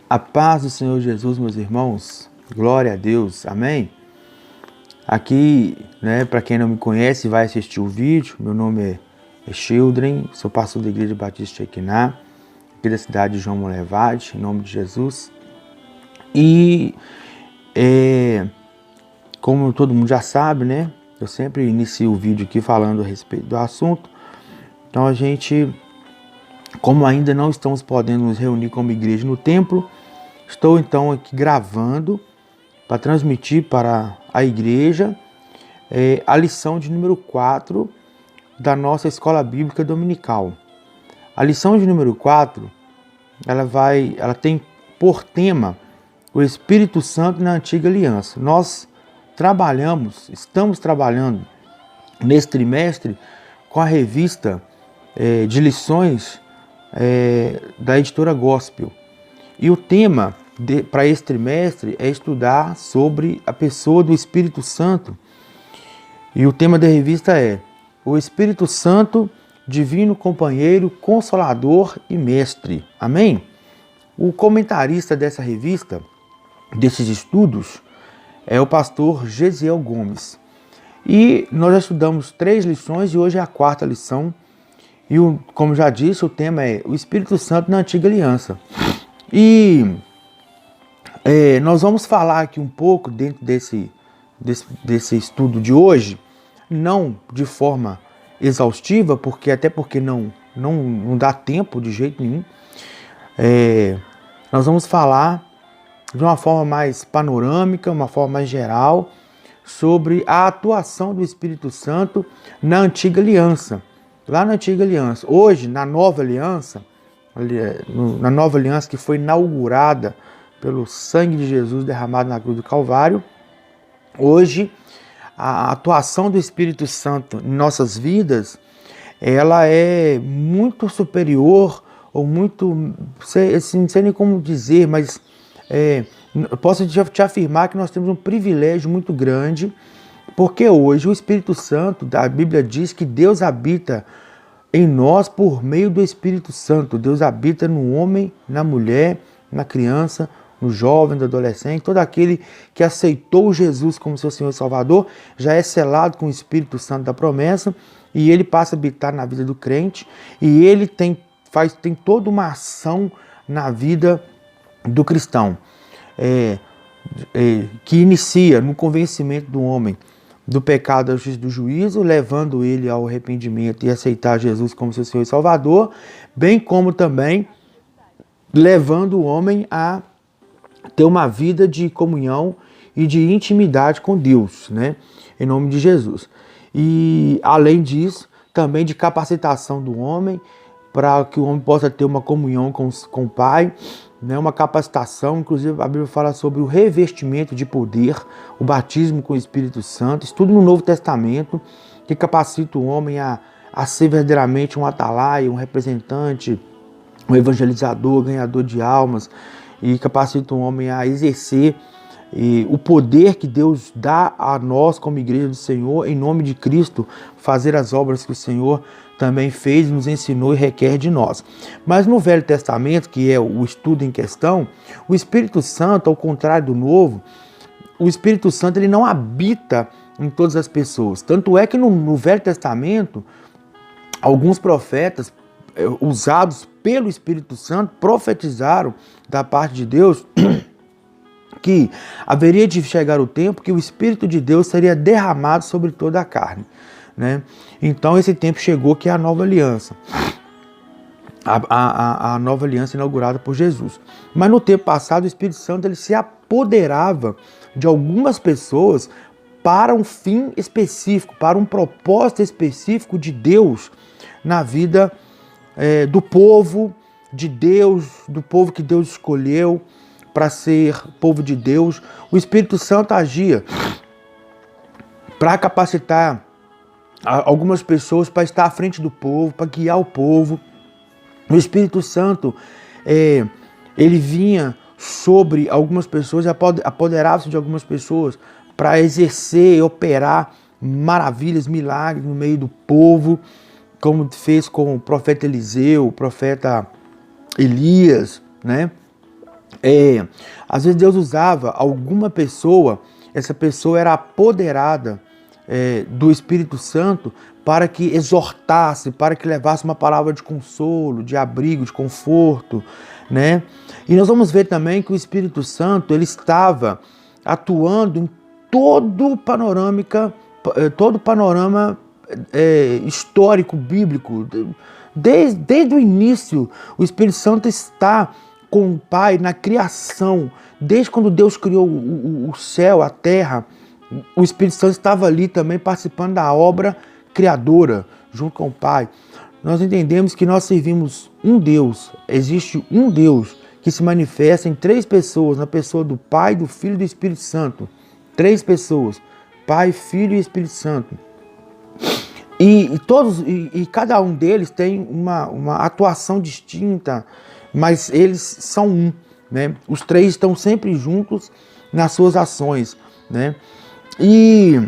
A paz do Senhor Jesus, meus irmãos. Glória a Deus. Amém? Aqui, para quem não me conhece, vai assistir o vídeo. Meu nome é Children, sou pastor da Igreja Batista Equiná, aqui da cidade de João Molevade, em nome de Jesus. E, como todo mundo já sabe, eu sempre inicio o vídeo aqui falando a respeito do assunto. Então a gente, como ainda não estamos podendo nos reunir como igreja no templo, estou então aqui gravando para transmitir para a igreja a lição de número 4 da nossa escola bíblica dominical. A lição de número 4, ela tem por tema o Espírito Santo na Antiga Aliança. Nós estamos trabalhando nesse trimestre com a revista de lições da editora Gospel. E o tema para esse trimestre é estudar sobre a pessoa do Espírito Santo. E o tema da revista é o Espírito Santo, divino companheiro, consolador e mestre. Amém? O comentarista dessa revista, desses estudos, é o pastor Gesiel Gomes. E nós já estudamos 3 lições e hoje é a 4ª lição. E, como já disse, o tema é o Espírito Santo na Antiga Aliança. E nós vamos falar aqui um pouco dentro desse estudo de hoje, não de forma exaustiva, até porque não dá tempo de jeito nenhum. Nós vamos falar de uma forma mais panorâmica, uma forma mais geral, sobre a atuação do Espírito Santo na Antiga Aliança. Lá na Antiga Aliança. Hoje, na Nova Aliança, que foi inaugurada pelo sangue de Jesus derramado na cruz do Calvário, hoje a atuação do Espírito Santo em nossas vidas, ela é muito superior, ou muito, não sei nem como dizer, mas eu posso te afirmar que nós temos um privilégio muito grande, porque hoje o Espírito Santo, a Bíblia diz que Deus habita em nós por meio do Espírito Santo. Deus habita no homem, na mulher, na criança, no jovem, no adolescente. Todo aquele que aceitou Jesus como seu Senhor e Salvador já é selado com o Espírito Santo da promessa, e ele passa a habitar na vida do crente, e ele tem toda uma ação na vida do cristão, que inicia no convencimento do homem do pecado, da justiça e do juízo, levando ele ao arrependimento e aceitar Jesus como seu Senhor e Salvador, bem como também levando o homem a ter uma vida de comunhão e de intimidade com Deus, em nome de Jesus. E, além disso, também de capacitação do homem, para que o homem possa ter uma comunhão com o Pai, uma capacitação. Inclusive a Bíblia fala sobre o revestimento de poder, o batismo com o Espírito Santo, isso tudo no Novo Testamento, que capacita o homem a ser verdadeiramente um atalaia, um representante, um evangelizador, ganhador de almas, e capacita o homem a exercer o poder que Deus dá a nós como igreja do Senhor, em nome de Cristo, fazer as obras que o Senhor também fez, nos ensinou e requer de nós. Mas no Velho Testamento, que é o estudo em questão, o Espírito Santo, ao contrário do Novo, o Espírito Santo ele não habita em todas as pessoas. Tanto é que no Velho Testamento, alguns profetas usados pelo Espírito Santo profetizaram da parte de Deus que haveria de chegar o tempo que o Espírito de Deus seria derramado sobre toda a carne. Então esse tempo chegou, que é a nova aliança, a nova aliança inaugurada por Jesus. Mas no tempo passado o Espírito Santo ele se apoderava de algumas pessoas para um fim específico, para um propósito específico de Deus na vida do povo de Deus, do povo que Deus escolheu para ser povo de Deus. O Espírito Santo agia para capacitar algumas pessoas para estar à frente do povo, para guiar o povo. O Espírito Santo, ele vinha sobre algumas pessoas, apoderava-se de algumas pessoas para exercer e operar maravilhas, milagres no meio do povo, como fez com o profeta Eliseu, o profeta Elias, Às vezes Deus usava alguma pessoa, essa pessoa era apoderada do Espírito Santo para que exortasse, para que levasse uma palavra de consolo, de abrigo, de conforto, né? E nós vamos ver também que o Espírito Santo ele estava atuando em todo o panorama histórico, bíblico. Desde o início, o Espírito Santo está com o Pai na criação. Desde quando Deus criou o céu, a terra, o Espírito Santo estava ali também participando da obra criadora, junto com o Pai. Nós entendemos que nós servimos um Deus, existe um Deus que se manifesta em 3 pessoas, na pessoa do Pai, do Filho e do Espírito Santo. 3 pessoas, Pai, Filho e Espírito Santo. E cada um deles tem uma atuação distinta, mas eles são um, né? Os 3 estão sempre juntos nas suas ações, né? E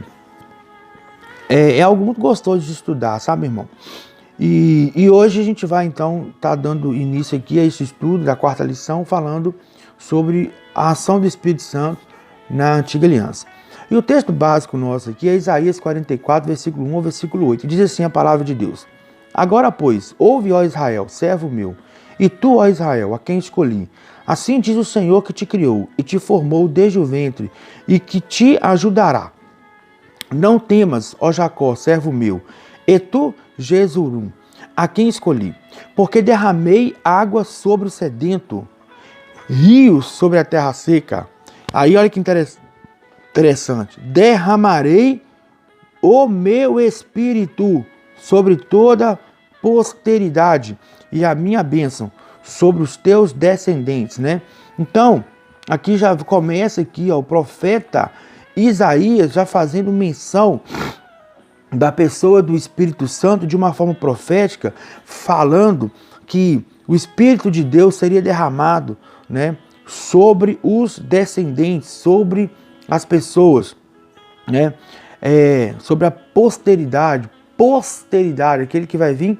é algo muito gostoso de estudar, sabe, irmão? E hoje a gente vai então estar dando início aqui a esse estudo da 4ª lição, falando sobre a ação do Espírito Santo na Antiga Aliança. E o texto básico nosso aqui é Isaías 44, versículo 1 ao versículo 8. Diz assim a palavra de Deus: Agora, pois, ouve, ó Israel, servo meu, e tu, ó Israel, a quem escolhi. Assim diz o Senhor que te criou e te formou desde o ventre e que te ajudará. Não temas, ó Jacó, servo meu, e tu, Jesurum, a quem escolhi, porque derramei água sobre o sedento, rios sobre a terra seca. Aí olha que interessante. Derramarei o meu espírito sobre toda posteridade e a minha bênção sobre os teus descendentes, né? Então, aqui já começa aqui, ó, o profeta Isaías já fazendo menção da pessoa do Espírito Santo de uma forma profética, falando que o Espírito de Deus seria derramado, né, sobre os descendentes, sobre as pessoas, né, sobre a posteridade, aquele que vai vir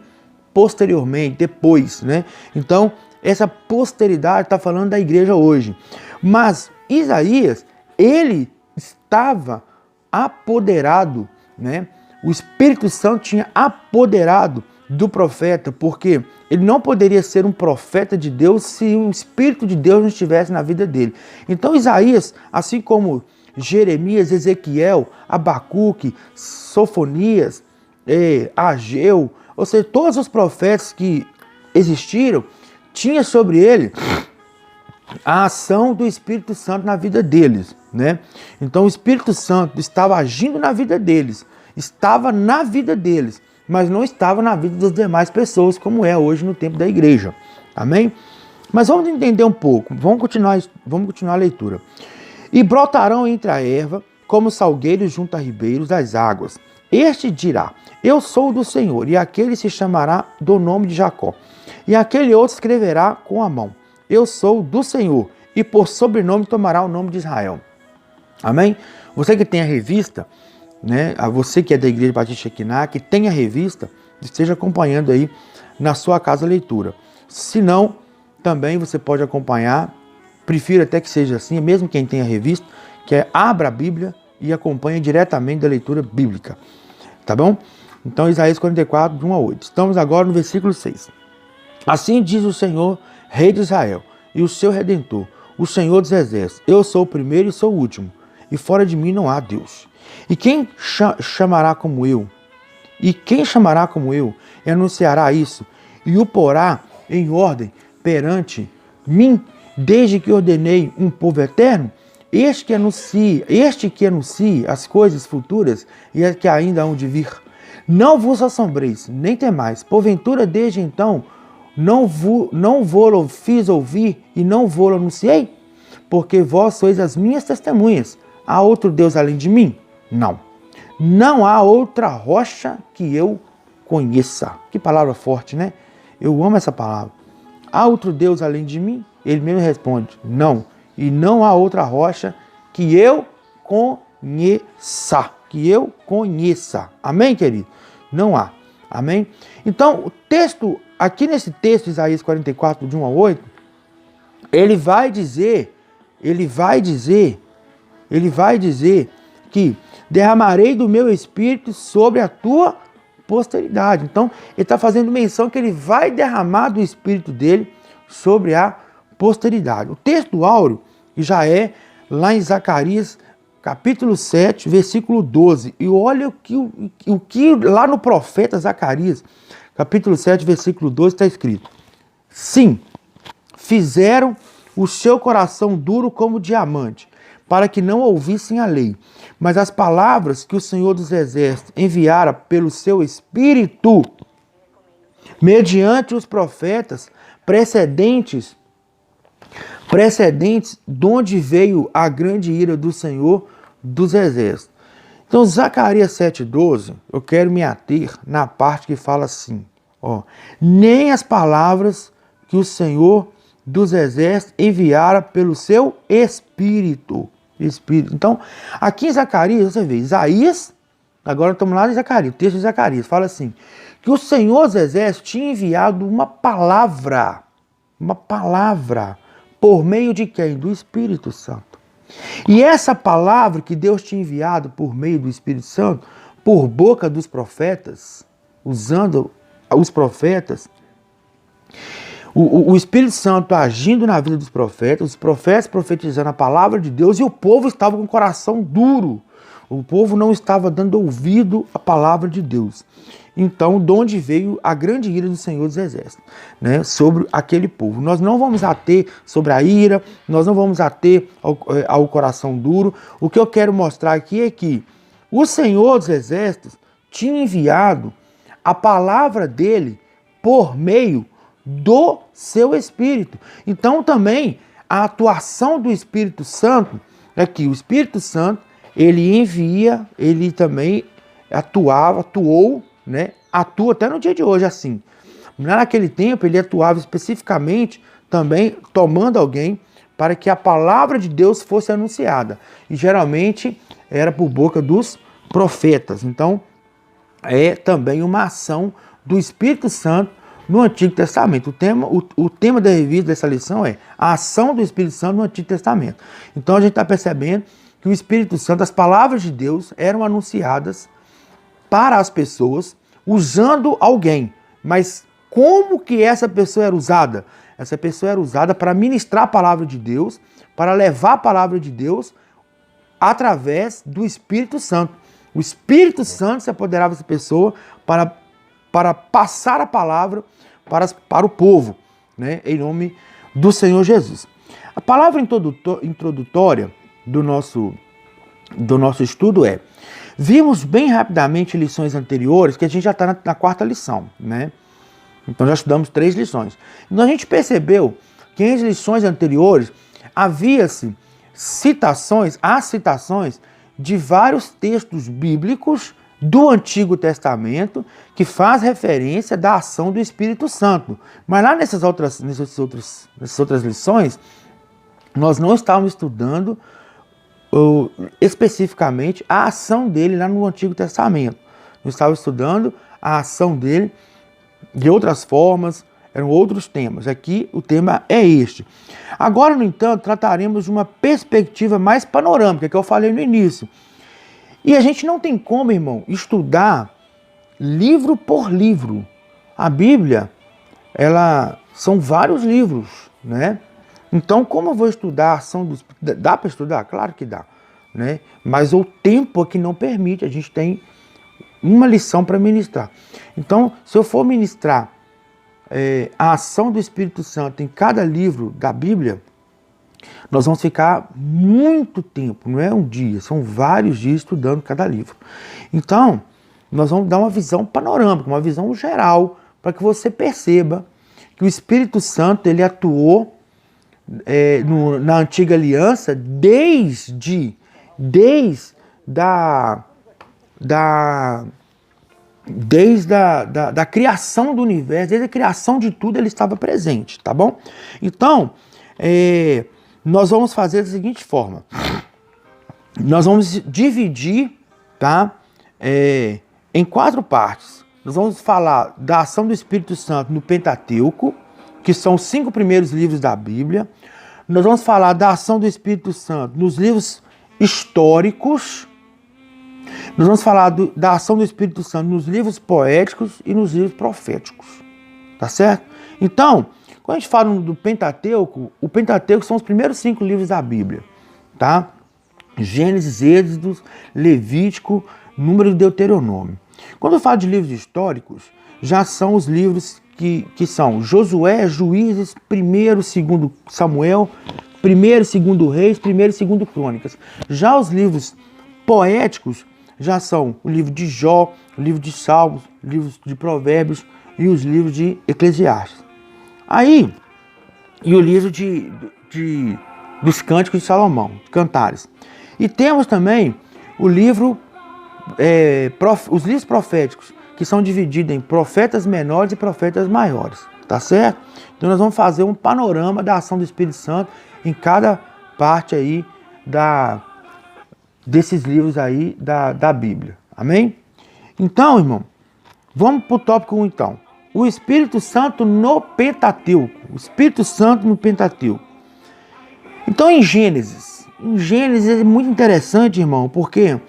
posteriormente, depois, né? Então, essa posteridade está falando da igreja hoje. Mas Isaías, ele estava apoderado, né? O Espírito Santo tinha apoderado do profeta, porque ele não poderia ser um profeta de Deus se o Espírito de Deus não estivesse na vida dele. Então Isaías, assim como Jeremias, Ezequiel, Abacuque, Sofonias, Ageu, ou seja, todos os profetas que existiram, tinha sobre ele a ação do Espírito Santo na vida deles, né? Então o Espírito Santo estava agindo na vida deles, estava na vida deles, mas não estava na vida das demais pessoas, como é hoje no tempo da igreja. Amém? Mas vamos entender um pouco, vamos continuar a leitura. E brotarão entre a erva, como salgueiros junto a ribeiros das águas. Este dirá: eu sou do Senhor, e aquele se chamará do nome de Jacó. E aquele outro escreverá com a mão: eu sou do Senhor, e por sobrenome tomará o nome de Israel. Amém? Você que tem a revista, né? A você que é da Igreja Batista Shekinah, que tem a revista, esteja acompanhando aí na sua casa a leitura. Se não, também você pode acompanhar, prefiro até que seja assim, mesmo quem tem a revista, que abra a Bíblia e acompanhe diretamente da leitura bíblica. Tá bom? Então, Isaías 44, de 1 a 8. Estamos agora no versículo 6. Assim diz o Senhor, Rei de Israel, e o seu Redentor, o Senhor dos Exércitos: eu sou o primeiro e sou o último, e fora de mim não há Deus. E quem chamará como eu? E quem chamará como eu? E anunciará isso, e o porá em ordem perante mim, desde que ordenei um povo eterno? Este que anuncia as coisas futuras e as que ainda hão de vir. Não vos assombreis, nem temais, porventura desde então não vou fiz ouvir e não vou anunciei? Porque vós sois as minhas testemunhas. Há outro Deus além de mim? Não. Não há outra rocha que eu conheça. Que palavra forte, né? Eu amo essa palavra. Há outro Deus além de mim? Ele mesmo responde: não. E não há outra rocha que eu conheça. Que eu conheça. Amém, querido? Não há. Amém? Então, o texto, aqui nesse texto, Isaías 44, de 1 a 8, ele vai dizer que derramarei do meu espírito sobre a tua posteridade. Então, ele está fazendo menção que ele vai derramar do espírito dele sobre a posteridade. O texto áureo já é lá em Zacarias, capítulo 7, versículo 12. E olha o que lá no profeta Zacarias, capítulo 7, versículo 12, está escrito. Sim, fizeram o seu coração duro como diamante, para que não ouvissem a lei. Mas as palavras que o Senhor dos Exércitos enviara pelo seu Espírito, mediante os profetas precedentes, de onde veio a grande ira do Senhor dos Exércitos. Então, Zacarias 7,12, eu quero me ater na parte que fala assim, ó, nem as palavras que o Senhor dos Exércitos enviara pelo seu Espírito. Então, aqui em Zacarias, você vê, Isaías, agora estamos lá em Zacarias, o texto de Zacarias, fala assim, que o Senhor dos Exércitos tinha enviado uma palavra, por meio de quem? Do Espírito Santo. E essa palavra que Deus tinha enviado por meio do Espírito Santo, por boca dos profetas, usando os profetas, o Espírito Santo agindo na vida dos profetas, os profetas profetizando a palavra de Deus, e o povo estava com o coração duro. O povo não estava dando ouvido à palavra de Deus. Então, de onde veio a grande ira do Senhor dos Exércitos, né, sobre aquele povo. Nós não vamos ater sobre a ira, nós não vamos ater ao coração duro. O que eu quero mostrar aqui é que o Senhor dos Exércitos tinha enviado a palavra dele por meio do seu Espírito. Então também a atuação do Espírito Santo é que o Espírito Santo ele envia, ele também atuou, né? Atua até no dia de hoje assim. Naquele tempo ele atuava especificamente também tomando alguém para que a palavra de Deus fosse anunciada. E geralmente era por boca dos profetas. Então é também uma ação do Espírito Santo no Antigo Testamento. O tema da revista dessa lição é a ação do Espírito Santo no Antigo Testamento. Então a gente está percebendo que o Espírito Santo, as palavras de Deus eram anunciadas para as pessoas usando alguém. Mas como que essa pessoa era usada? Essa pessoa era usada para ministrar a palavra de Deus, para levar a palavra de Deus através do Espírito Santo. O Espírito Santo se apoderava dessa pessoa para passar a palavra para o povo, né, em nome do Senhor Jesus. A palavra introdutória do nosso estudo é: vimos bem rapidamente lições anteriores, que a gente já está na quarta lição, né? Então já estudamos 3 lições. Então a gente percebeu que em lições anteriores havia-se citações de vários textos bíblicos do Antigo Testamento que faz referência da ação do Espírito Santo. Mas lá nessas outras lições, nós não estávamos estudando especificamente a ação dele lá no Antigo Testamento. Nós estávamos estudando a ação dele de outras formas, eram outros temas. Aqui o tema é este. Agora, no entanto, trataremos de uma perspectiva mais panorâmica, que eu falei no início. E a gente não tem como, irmão, estudar livro por livro. A Bíblia, são vários livros, né? Então, como eu vou estudar a ação dos... Dá para estudar? Claro que dá, né? Mas o tempo aqui não permite, a gente tem uma lição para ministrar. Então, se eu for ministrar a ação do Espírito Santo em cada livro da Bíblia, nós vamos ficar muito tempo, não é um dia, são vários dias estudando cada livro. Então, nós vamos dar uma visão panorâmica, uma visão geral, para que você perceba que o Espírito Santo ele atuou na Antiga Aliança desde a criação do universo, desde a criação de tudo ele estava presente, tá bom? Então, nós vamos fazer da seguinte forma. Nós vamos dividir, tá, em 4 partes. Nós vamos falar da ação do Espírito Santo no Pentateuco, que são os 5 primeiros livros da Bíblia. nós vamos falar da ação do Espírito Santo nos livros históricos, nós vamos falar da ação do Espírito Santo nos livros poéticos e nos livros proféticos, tá certo? Então, quando a gente fala do Pentateuco, o Pentateuco são os primeiros 5 livros da Bíblia, tá? Gênesis, Êxodo, Levítico, Número e Deuteronômio. Quando eu falo de livros históricos, já são os livros que são Josué, Juízes, 1º e 2º Samuel, 1º e 2º Reis, 1º e 2º Crônicas. Já os livros poéticos já são o livro de Jó, o livro de Salmos, o livro de Provérbios e os livros de Eclesiastes. Aí, e o livro dos Cânticos de Salomão, Cantares. E temos também o livro, os livros proféticos, que são divididos em profetas menores e profetas maiores, tá certo? Então nós vamos fazer um panorama da ação do Espírito Santo em cada parte aí desses livros aí da Bíblia, amém? Então, irmão, vamos para o tópico 1 então. O Espírito Santo no Pentateuco, o Espírito Santo no Pentateuco. Então em Gênesis é muito interessante, irmão, porque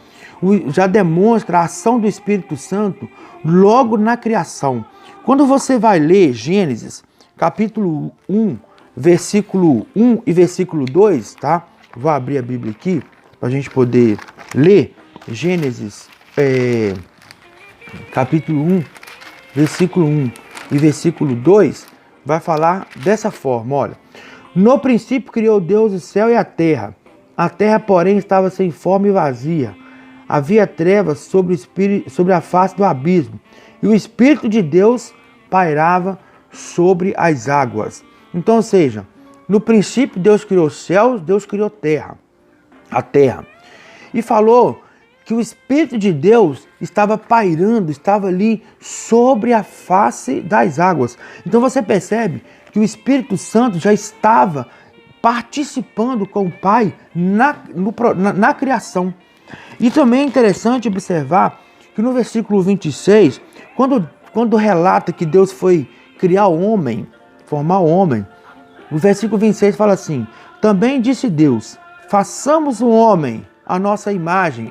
já demonstra a ação do Espírito Santo logo na criação. Quando você vai ler Gênesis, capítulo 1, versículo 1 e versículo 2, tá? Vou abrir a Bíblia aqui para a gente poder ler. Gênesis, capítulo 1, versículo 1 e versículo 2, vai falar dessa forma, olha. No princípio criou Deus o céu e a terra, porém estava sem forma e vazia. Havia trevas sobre a face do abismo, e o Espírito de Deus pairava sobre as águas. Então, ou seja, no princípio Deus criou os céus, Deus criou a terra. E falou que o Espírito de Deus estava pairando, estava ali sobre a face das águas. Então você percebe que o Espírito Santo já estava participando com o Pai na criação. E também é interessante observar que no versículo 26, quando relata que Deus foi criar o homem, formar o homem, no versículo 26 fala assim: também disse Deus, façamos o homem a nossa imagem.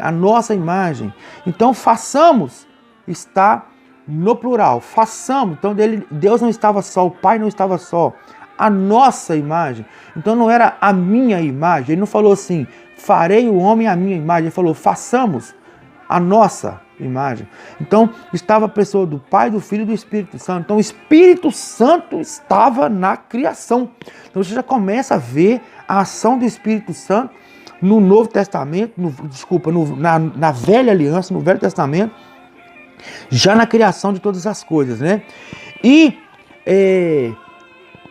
Então façamos está no plural, façamos. Então Deus não estava só, o Pai não estava só, a nossa imagem. Então não era a minha imagem, ele não falou assim, farei o homem à minha imagem, ele falou, façamos a nossa imagem. Então estava a pessoa do Pai, do Filho e do Espírito Santo. Então o Espírito Santo estava na criação. Então você já começa a ver a ação do Espírito Santo no Novo Testamento, na Velha Aliança, no Velho Testamento, já na criação de todas as coisas, né? E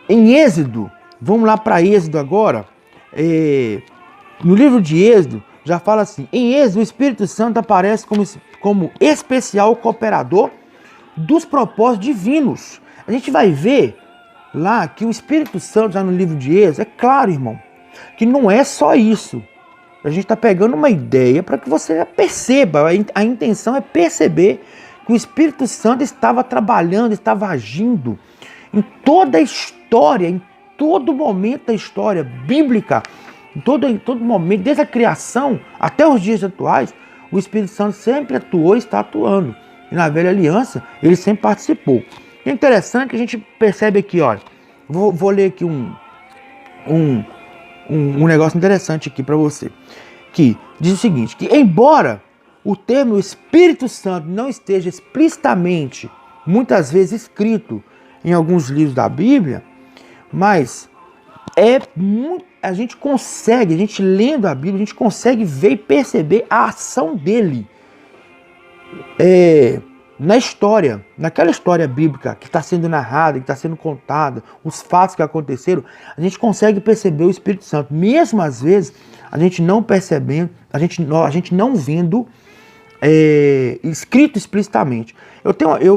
em Êxodo, vamos lá para Êxodo agora, no livro de Êxodo, já fala assim, em Êxodo o Espírito Santo aparece como especial cooperador dos propósitos divinos. A gente vai ver lá que o Espírito Santo, já no livro de Êxodo, é claro, irmão, que não é só isso. A gente está pegando uma ideia para que você perceba, a intenção é perceber que o Espírito Santo estava trabalhando, estava agindo em toda a história, em todo momento da história bíblica, em todo momento, desde a criação até os dias atuais, o Espírito Santo sempre atuou e está atuando. E na Velha Aliança, ele sempre participou. E é interessante que a gente percebe aqui, olha, vou ler aqui um negócio interessante aqui para você, que diz o seguinte, que embora o termo Espírito Santo não esteja explicitamente, muitas vezes escrito em alguns livros da Bíblia, mas a gente lendo a Bíblia, a gente consegue ver e perceber a ação dele na história, naquela história bíblica que está sendo narrada, que está sendo contada, os fatos que aconteceram, a gente consegue perceber o Espírito Santo, mesmo às vezes a gente não percebendo, a gente não vendo escrito explicitamente.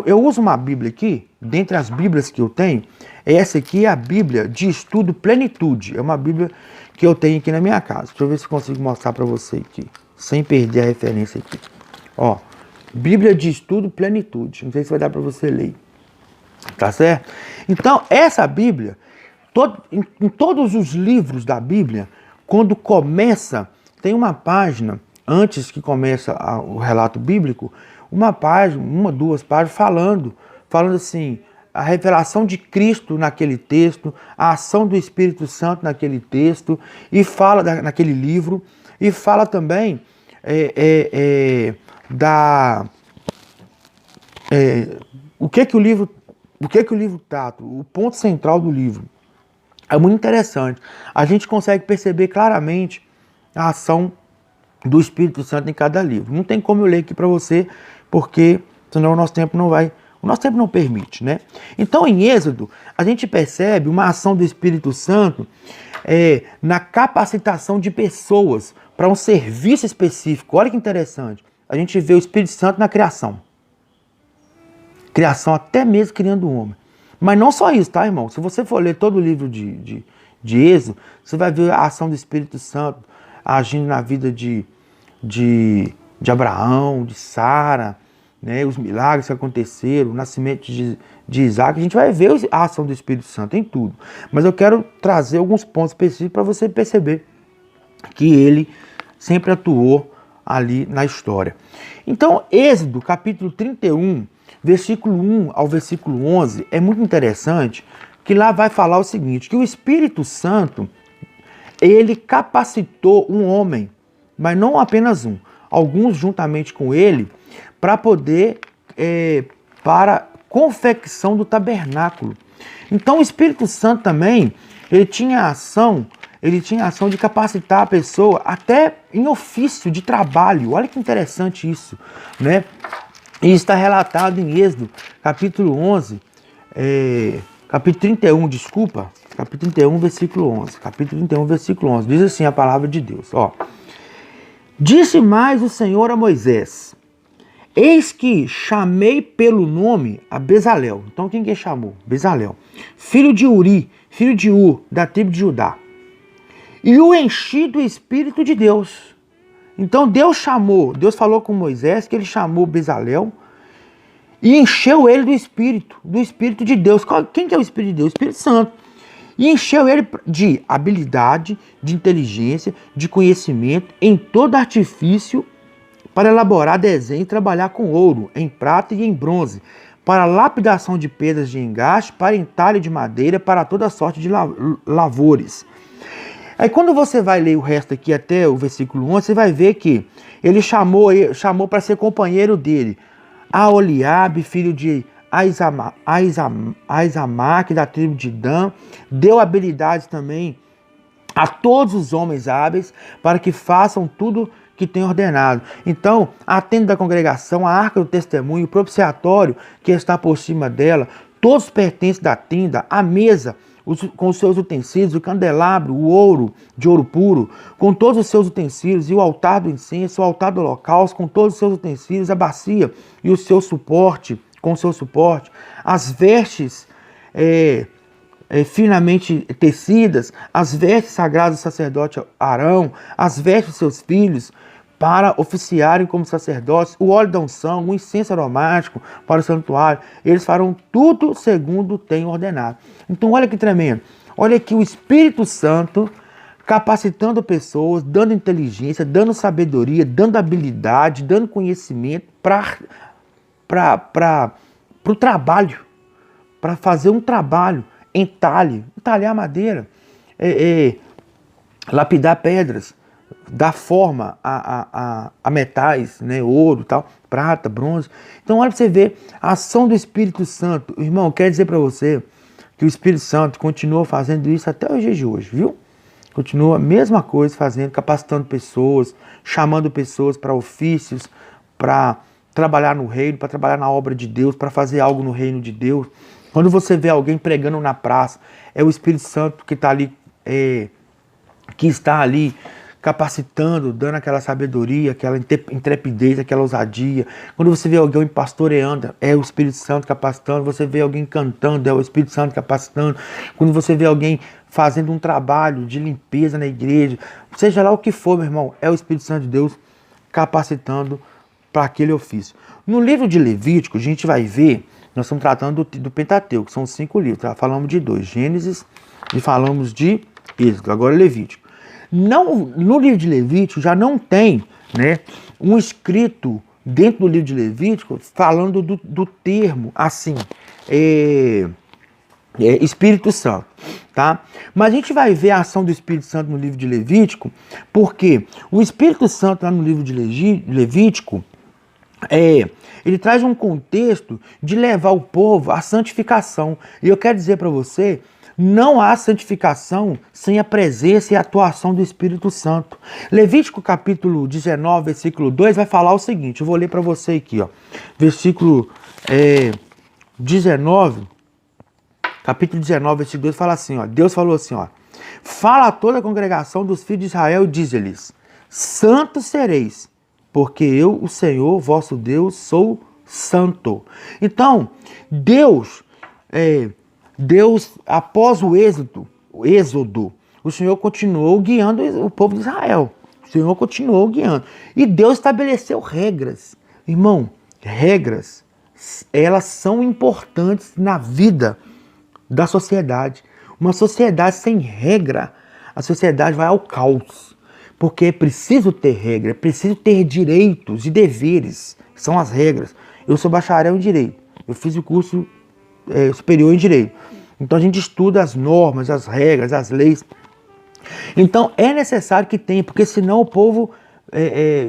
Eu uso uma Bíblia aqui, dentre as Bíblias que eu tenho, essa aqui é a Bíblia de Estudo Plenitude, é uma Bíblia que eu tenho aqui na minha casa. Deixa eu ver se eu consigo mostrar para você aqui, sem perder a referência aqui. Ó, Bíblia de Estudo Plenitude. Não sei se vai dar para você ler. Tá certo? Então, essa Bíblia Em todos os livros da Bíblia, quando começa, tem uma página, antes que começa o relato bíblico, uma página, uma, duas páginas, falando assim, a revelação de Cristo naquele texto, a ação do Espírito Santo naquele texto, e fala naquele livro, e fala também o que o livro trata, o ponto central do livro. É muito interessante. A gente consegue perceber claramente a ação do Espírito Santo em cada livro. Não tem como eu ler aqui para você, porque senão o nosso tempo não permite, né? Então, em Êxodo, a gente percebe uma ação do Espírito Santo na capacitação de pessoas para um serviço específico. Olha que interessante. A gente vê o Espírito Santo na criação. Criação até mesmo criando o homem. Mas não só isso, tá, irmão? Se você for ler todo o livro de Êxodo, você vai ver a ação do Espírito Santo agindo na vida de Abraão, de Sara, né, os milagres que aconteceram, o nascimento de Isaac. A gente vai ver a ação do Espírito Santo em tudo. Mas eu quero trazer alguns pontos específicos para você perceber que ele sempre atuou ali na história. Então, Êxodo, capítulo 31, versículo 1 ao versículo 11, é muito interessante, que lá vai falar o seguinte, que o Espírito Santo, ele capacitou um homem, mas não apenas um, alguns juntamente com ele, para poder, para confecção do tabernáculo. Então o Espírito Santo também, ele tinha a ação de capacitar a pessoa até em ofício de trabalho. Olha que interessante isso, né? E está relatado em Êxodo, capítulo 11, capítulo 31, desculpa, capítulo 31, versículo 11. Capítulo 31, versículo 11. Diz assim a palavra de Deus, ó. Disse mais o Senhor a Moisés, eis que chamei pelo nome a Bezalel. Então quem que chamou? Bezalel. Filho de Uri, filho de Ur, da tribo de Judá. E o enchi do Espírito de Deus. Então Deus falou com Moisés que ele chamou Bezalel e encheu ele do Espírito de Deus. Quem que é o Espírito de Deus? O Espírito Santo. E encheu ele de habilidade, de inteligência, de conhecimento em todo artifício para elaborar desenho e trabalhar com ouro, em prata e em bronze, para lapidação de pedras de engaste, para entalhe de madeira, para toda sorte de lavores. Aí quando você vai ler o resto aqui até o versículo 11, você vai ver que ele chamou para ser companheiro dele a Oliabe, filho de Aizamaque, da tribo de Dan, deu habilidades também a todos os homens hábeis para que façam tudo que tem ordenado. Então, a tenda da congregação, a arca do testemunho, o propiciatório que está por cima dela, todos os pertences da tenda, a mesa com os seus utensílios, o candelabro, o ouro, de ouro puro, com todos os seus utensílios, e o altar do incenso, o altar do holocausto, com todos os seus utensílios, a bacia e o seu suporte, com o seu suporte, as vestes finamente tecidas, as vestes sagradas do sacerdote Arão, as vestes de seus filhos, para oficiarem como sacerdotes, o óleo da unção, o incenso aromático para o santuário, eles farão tudo segundo tem ordenado. Então olha que tremendo, olha aqui o Espírito Santo capacitando pessoas, dando inteligência, dando sabedoria, dando habilidade, dando conhecimento para o trabalho, para fazer um trabalho, entalhar madeira, lapidar pedras, dar forma a metais, né, ouro, tal, prata, bronze. Então olha para você ver a ação do Espírito Santo. Irmão, quero dizer para você que o Espírito Santo continua fazendo isso até os dias de hoje, viu? Continua a mesma coisa fazendo, capacitando pessoas, chamando pessoas para ofícios, para trabalhar no reino, para trabalhar na obra de Deus, para fazer algo no reino de Deus. Quando você vê alguém pregando na praça, é o Espírito Santo que está ali capacitando, dando aquela sabedoria, aquela intrepidez, aquela ousadia. Quando você vê alguém pastoreando, é o Espírito Santo capacitando. Você vê alguém cantando, é o Espírito Santo capacitando. Quando você vê alguém fazendo um trabalho de limpeza na igreja, seja lá o que for, meu irmão, é o Espírito Santo de Deus capacitando para aquele ofício. No livro de Levítico, a gente vai ver, nós estamos tratando do Pentateuco, que são 5 livros, tá? Falamos de 2, Gênesis, e falamos de Êxodo, agora Levítico. No livro de Levítico já não tem, né, um escrito dentro do livro de Levítico falando do termo assim, Espírito Santo, tá? Mas a gente vai ver a ação do Espírito Santo no livro de Levítico, porque o Espírito Santo lá no livro de Levítico, ele traz um contexto de levar o povo à santificação. E eu quero dizer para você, não há santificação sem a presença e a atuação do Espírito Santo. Levítico capítulo 19, versículo 2 vai falar o seguinte, eu vou ler para você aqui, ó. Versículo 19, capítulo 19, versículo 2 fala assim, ó. Deus falou assim, ó. Fala a toda a congregação dos filhos de Israel e diz-lhes, santos sereis, porque eu, o Senhor, vosso Deus, sou santo. Então, Deus, após o êxodo, o Senhor continuou guiando o povo de Israel. O Senhor continuou guiando. E Deus estabeleceu regras. Irmão, regras, elas são importantes na vida da sociedade. Uma sociedade sem regra, a sociedade vai ao caos. Porque é preciso ter regra, é preciso ter direitos e deveres. São as regras. Eu sou bacharel em Direito. Eu fiz o curso superior em Direito. Então a gente estuda as normas, as regras, as leis. Então é necessário que tenha, porque senão o povo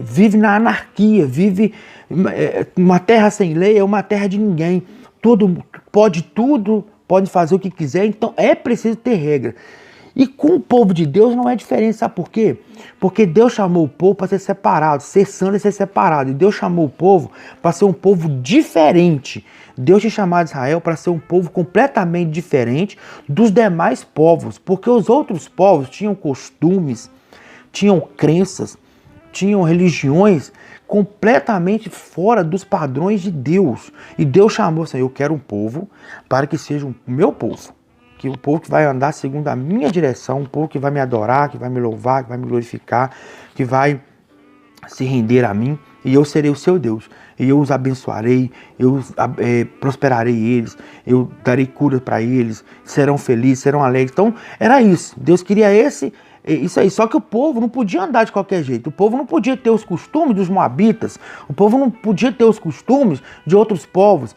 vive na anarquia, vive uma terra sem lei, é uma terra de ninguém. Tudo, pode fazer o que quiser, então é preciso ter regra. E com o povo de Deus não é diferente, sabe por quê? Porque Deus chamou o povo para ser separado, ser santo e ser separado. E Deus chamou o povo para ser um povo diferente. Deus tinha chamado Israel para ser um povo completamente diferente dos demais povos. Porque os outros povos tinham costumes, tinham crenças, tinham religiões completamente fora dos padrões de Deus. E Deus chamou assim, eu quero um povo para que seja o meu povo. Que o povo que vai andar segundo a minha direção, um povo que vai me adorar, que vai me louvar, que vai me glorificar, que vai se render a mim, e eu serei o seu Deus. E eu os abençoarei, eu prosperarei eles, eu darei cura para eles, serão felizes, serão alegres. Então, era isso. Deus queria isso aí. Só que o povo não podia andar de qualquer jeito. O povo não podia ter os costumes dos moabitas. O povo não podia ter os costumes de outros povos.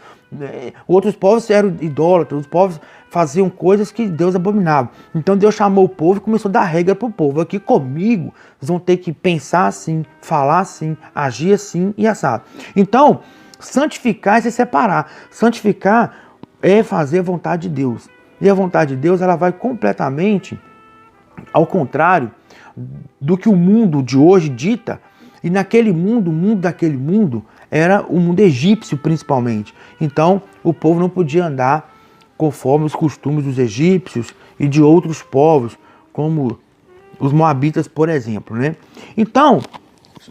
Outros povos eram idólatras, os povos faziam coisas que Deus abominava. Então Deus chamou o povo e começou a dar regra para o povo. Aqui comigo, vocês vão ter que pensar assim, falar assim, agir assim e assado. Então, santificar é se separar. Santificar é fazer a vontade de Deus. E a vontade de Deus, ela vai completamente ao contrário do que o mundo de hoje dita. E naquele mundo, o mundo daquele mundo, era o mundo egípcio principalmente. Então, o povo não podia andar conforme os costumes dos egípcios e de outros povos, como os moabitas, por exemplo, né? Então,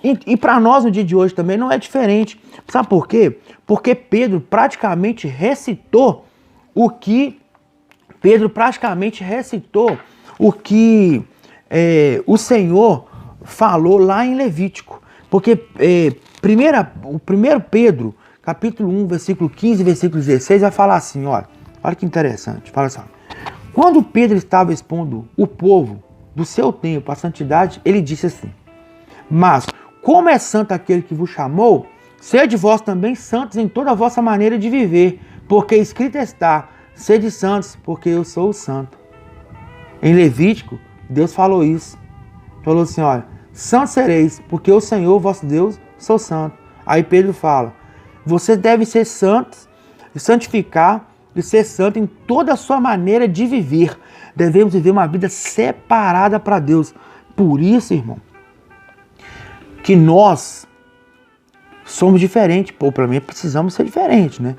e para nós no dia de hoje também não é diferente. Sabe por quê? Porque Pedro praticamente recitou o que o Senhor falou lá em Levítico. Porque o primeiro Pedro, capítulo 1, versículo 15 e versículo 16, vai falar assim, olha que interessante, fala assim, quando Pedro estava expondo o povo do seu tempo à santidade, ele disse assim, mas como é santo aquele que vos chamou, sede vós também santos em toda a vossa maneira de viver, porque escrito está, sede santos, porque eu sou o santo. Em Levítico, Deus falou isso, falou assim, olha, santos sereis, porque o Senhor, vosso Deus, sou santo. Aí Pedro fala, vocês devem ser santos, santificar e ser santo em toda a sua maneira de viver. Devemos viver uma vida separada para Deus. Por isso, irmão, que nós somos diferentes, ou pelo menos precisamos ser diferentes, né?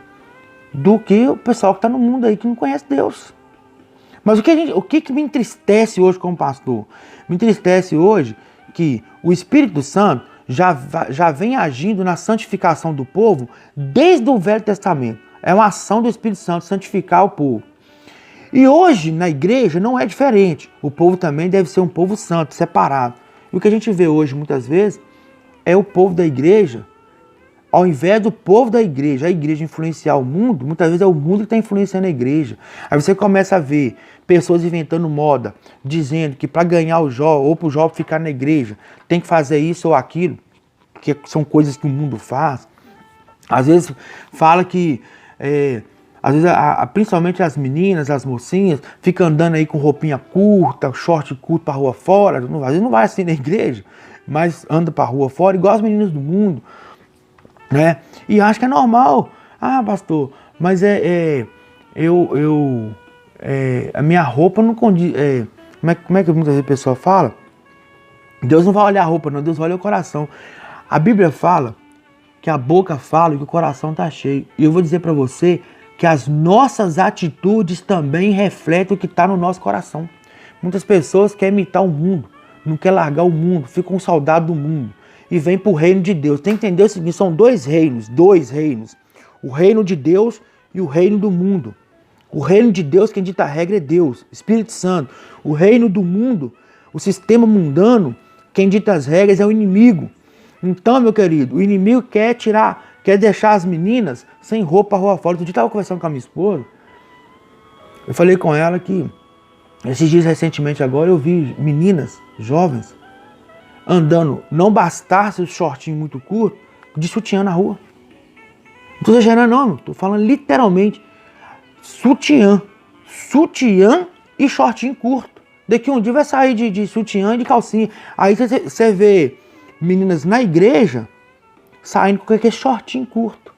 Do que o pessoal que está no mundo aí que não conhece Deus. Mas o que me entristece hoje como pastor? Me entristece hoje que o Espírito Santo já vem agindo na santificação do povo desde o Velho Testamento. É uma ação do Espírito Santo santificar o povo. E hoje, na igreja, não é diferente. O povo também deve ser um povo santo, separado. E o que a gente vê hoje, muitas vezes, é o povo da igreja ao invés do povo da igreja, a igreja influenciar o mundo, muitas vezes é o mundo que está influenciando a igreja. Aí você começa a ver pessoas inventando moda, dizendo que para ganhar o jovem, ou para o jovem ficar na igreja, tem que fazer isso ou aquilo, que são coisas que o mundo faz. Às vezes fala que, às vezes, principalmente as meninas, as mocinhas, ficam andando aí com roupinha curta, short curto para rua fora, às vezes não vai assim na igreja, mas anda para rua fora, igual as meninas do mundo, né? E acho que é normal. Ah, pastor, mas a minha roupa não condiz. Como é que muitas vezes a pessoa fala? Deus não vai olhar a roupa, não, Deus vai olhar o coração. A Bíblia fala que a boca fala e que o coração está cheio. E eu vou dizer para você que as nossas atitudes também refletem o que está no nosso coração. Muitas pessoas querem imitar o mundo, não querem largar o mundo, ficam com saudade do mundo e vêm para o reino de Deus. Tem que entender o seguinte, são dois reinos. O reino de Deus e o reino do mundo. O reino de Deus, quem dita a regra é Deus, Espírito Santo. O reino do mundo, o sistema mundano, quem dita as regras é o inimigo. Então, meu querido, o inimigo quer deixar as meninas sem roupa rua fora. Outro dia eu estava conversando com a minha esposa, eu falei com ela que esses dias recentemente agora eu vi meninas jovens andando, não bastasse o shortinho muito curto, de sutiã na rua. Não estou exagerando não, estou falando literalmente sutiã e shortinho curto. Daqui um dia vai sair de sutiã e de calcinha. Aí você vê meninas na igreja saindo com aquele shortinho curto.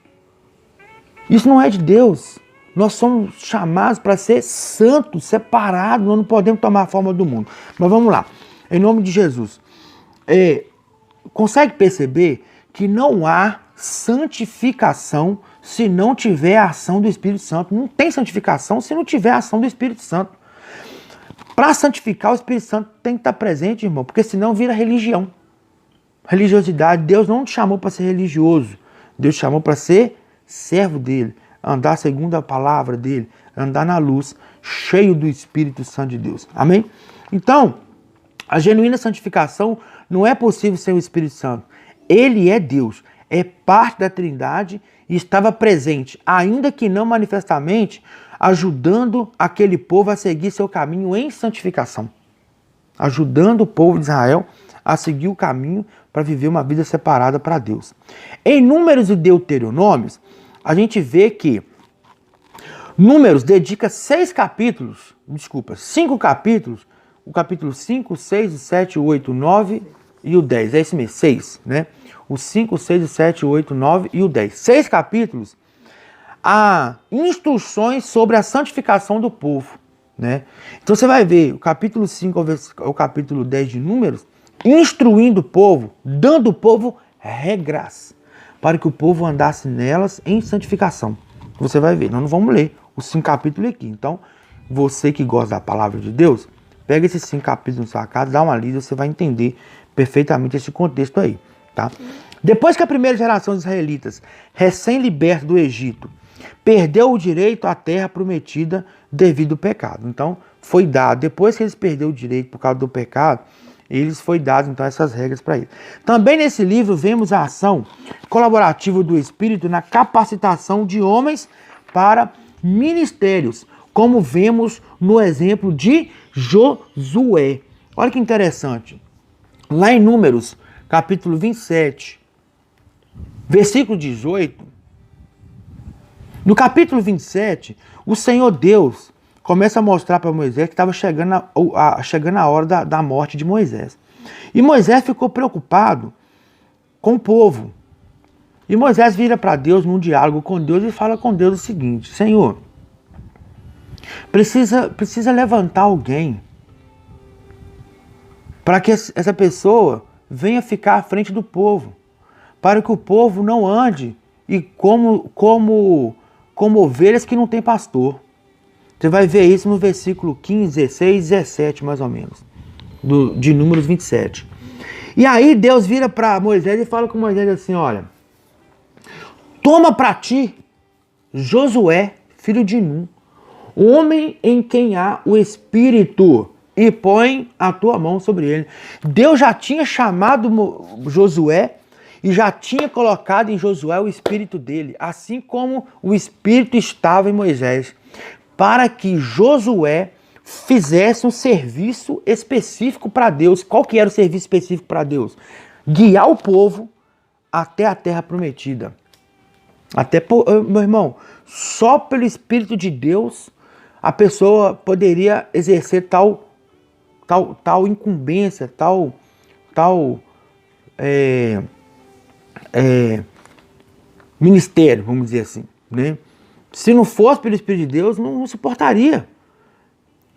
Isso não é de Deus. Nós somos chamados para ser santos, separados. Nós não podemos tomar a forma do mundo. Mas vamos lá. Em nome de Jesus. Consegue perceber que não há santificação se não tiver a ação do Espírito Santo. Não tem santificação se não tiver a ação do Espírito Santo. Para santificar, o Espírito Santo tem que estar presente, irmão, porque senão vira religião. Religiosidade. Deus não te chamou para ser religioso. Deus te chamou para ser servo dele, andar segundo a palavra dele, andar na luz, cheio do Espírito Santo de Deus. Amém? Então, a genuína santificação não é possível sem o Espírito Santo. Ele é Deus, é parte da Trindade e estava presente, ainda que não manifestamente, ajudando aquele povo a seguir seu caminho em santificação. Ajudando o povo de Israel a seguir o caminho para viver uma vida separada para Deus. Em Números e Deuteronômios, a gente vê que Números dedica 5 capítulos, o capítulo 5, 6, 7, 8, 9 e o 10, é esse mesmo, 6, né? O 5, 6, 7, 8, 9 e o 10. 6 capítulos a instruções sobre a santificação do povo, né? Então você vai ver o capítulo 5 ao capítulo 10 de Números, instruindo o povo, dando ao povo regras para que o povo andasse nelas em santificação. Você vai ver, nós não vamos ler os 5 capítulos aqui. Então, você que gosta da palavra de Deus, pega esses 5 capítulos na sua casa, dá uma lida, você vai entender perfeitamente esse contexto aí, tá? Depois que a primeira geração de israelitas, recém-liberta do Egito, perdeu o direito à terra prometida devido ao pecado. Então, foi dado, depois que eles perderam o direito por causa do pecado, eles foi dado então essas regras para eles. Também nesse livro vemos a ação colaborativa do Espírito na capacitação de homens para ministérios, como vemos no exemplo de Josué. Olha que interessante. Lá em Números, capítulo 27, versículo 18, no capítulo 27, o Senhor Deus começa a mostrar para Moisés que estava chegando a hora da morte de Moisés. E Moisés ficou preocupado com o povo. E Moisés vira para Deus num diálogo com Deus e fala com Deus o seguinte: Senhor, precisa levantar alguém para que essa pessoa venha ficar à frente do povo, para que o povo não ande e como ovelhas que não tem pastor. Você vai ver isso no versículo 15, 16, 17 mais ou menos, de Números 27. E aí Deus vira para Moisés e fala com Moisés assim: olha, toma para ti Josué, filho de Nun, homem em quem há o Espírito, e põe a tua mão sobre ele. Deus já tinha chamado Josué e já tinha colocado em Josué o espírito dele, assim como o espírito estava em Moisés, para que Josué fizesse um serviço específico para Deus. Qual que era o serviço específico para Deus? Guiar o povo até a terra prometida. Meu irmão, só pelo Espírito de Deus a pessoa poderia exercer tal incumbência, tal ministério, vamos dizer assim, né? Se não fosse pelo Espírito de Deus, não suportaria.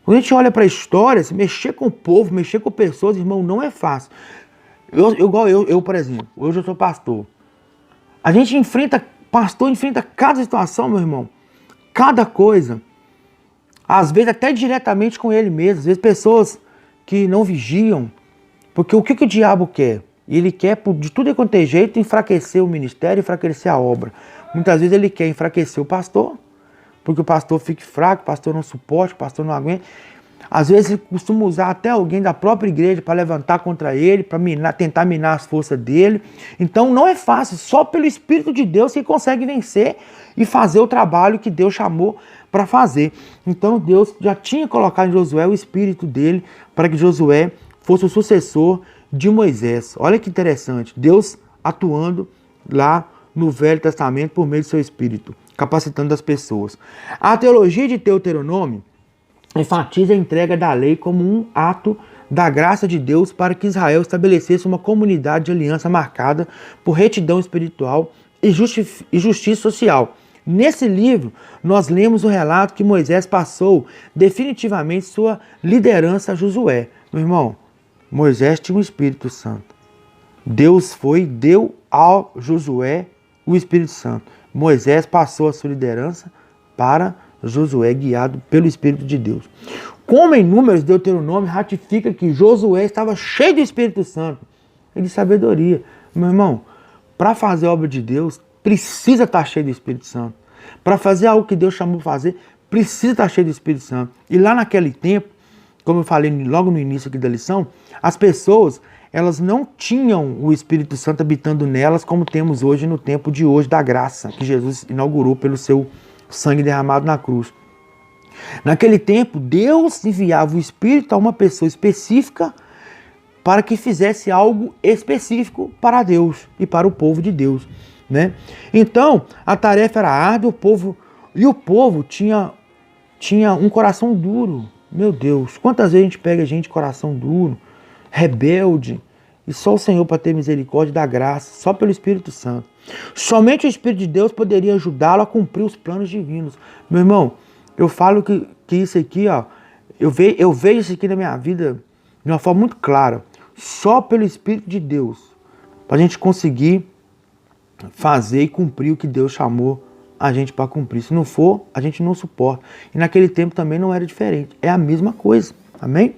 Quando a gente olha para a história, se mexer com o povo, mexer com pessoas, irmão, não é fácil. Eu, por exemplo, hoje eu sou pastor. A gente pastor enfrenta cada situação, meu irmão, cada coisa. Às vezes até diretamente com ele mesmo. Às vezes pessoas que não vigiam. Porque o que o diabo quer? Ele quer, de tudo e quanto é jeito, enfraquecer o ministério, enfraquecer a obra. Muitas vezes ele quer enfraquecer o pastor, porque o pastor fique fraco, o pastor não suporte, o pastor não aguenta. Às vezes ele costuma usar até alguém da própria igreja para levantar contra ele, para tentar minar as forças dele. Então não é fácil, só pelo Espírito de Deus que consegue vencer e fazer o trabalho que Deus chamou para fazer. Então Deus já tinha colocado em Josué o Espírito dele para que Josué fosse o sucessor de Moisés. Olha que interessante, Deus atuando lá no Velho Testamento por meio do seu Espírito, capacitando as pessoas. A teologia de Deuteronômio enfatiza a entrega da lei como um ato da graça de Deus para que Israel estabelecesse uma comunidade de aliança marcada por retidão espiritual e justiça social. Nesse livro, nós lemos o relato que Moisés passou definitivamente sua liderança a Josué. Meu irmão, Moisés tinha o Espírito Santo. Deus deu ao Josué o Espírito Santo. Moisés passou a sua liderança para Josué, guiado pelo Espírito de Deus. Como em Números, Deuteronômio ratifica que Josué estava cheio do Espírito Santo e de sabedoria. Meu irmão, para fazer a obra de Deus, precisa estar cheio do Espírito Santo. Para fazer algo que Deus chamou para fazer, precisa estar cheio do Espírito Santo. E lá naquele tempo, como eu falei logo no início aqui da lição, as pessoas, elas não tinham o Espírito Santo habitando nelas como temos hoje no tempo de hoje da graça que Jesus inaugurou pelo seu sangue derramado na cruz. Naquele tempo, Deus enviava o Espírito a uma pessoa específica para que fizesse algo específico para Deus e para o povo de Deus, né? Então, a tarefa era árdua, o povo tinha um coração duro. Meu Deus, quantas vezes a gente pega gente de coração duro, rebelde, e só o Senhor para ter misericórdia da graça, só pelo Espírito Santo. Somente o Espírito de Deus poderia ajudá-lo a cumprir os planos divinos. Meu irmão, eu falo que isso aqui, ó, eu vejo isso aqui na minha vida de uma forma muito clara. Só pelo Espírito de Deus, para a gente conseguir fazer e cumprir o que Deus chamou a gente para cumprir. Se não for, a gente não suporta. E naquele tempo também não era diferente. É a mesma coisa. Amém?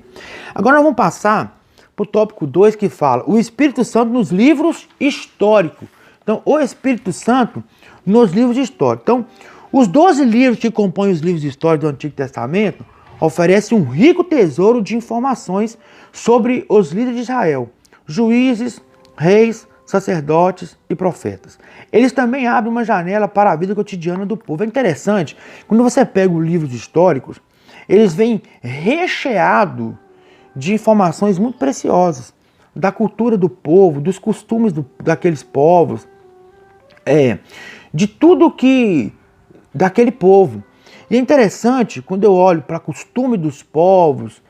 Agora nós vamos passar para o tópico 2 que fala o Espírito Santo nos livros históricos. Então, o Espírito Santo nos livros de história. Então, os 12 livros que compõem os livros de história do Antigo Testamento oferecem um rico tesouro de informações sobre os líderes de Israel, juízes, reis, sacerdotes e profetas. Eles também abrem uma janela para a vida cotidiana do povo. É interessante, quando você pega os livros históricos, eles vêm recheados de informações muito preciosas da cultura do povo, dos costumes daqueles povos, de tudo daquele povo. E é interessante, quando eu olho para o costume dos povos,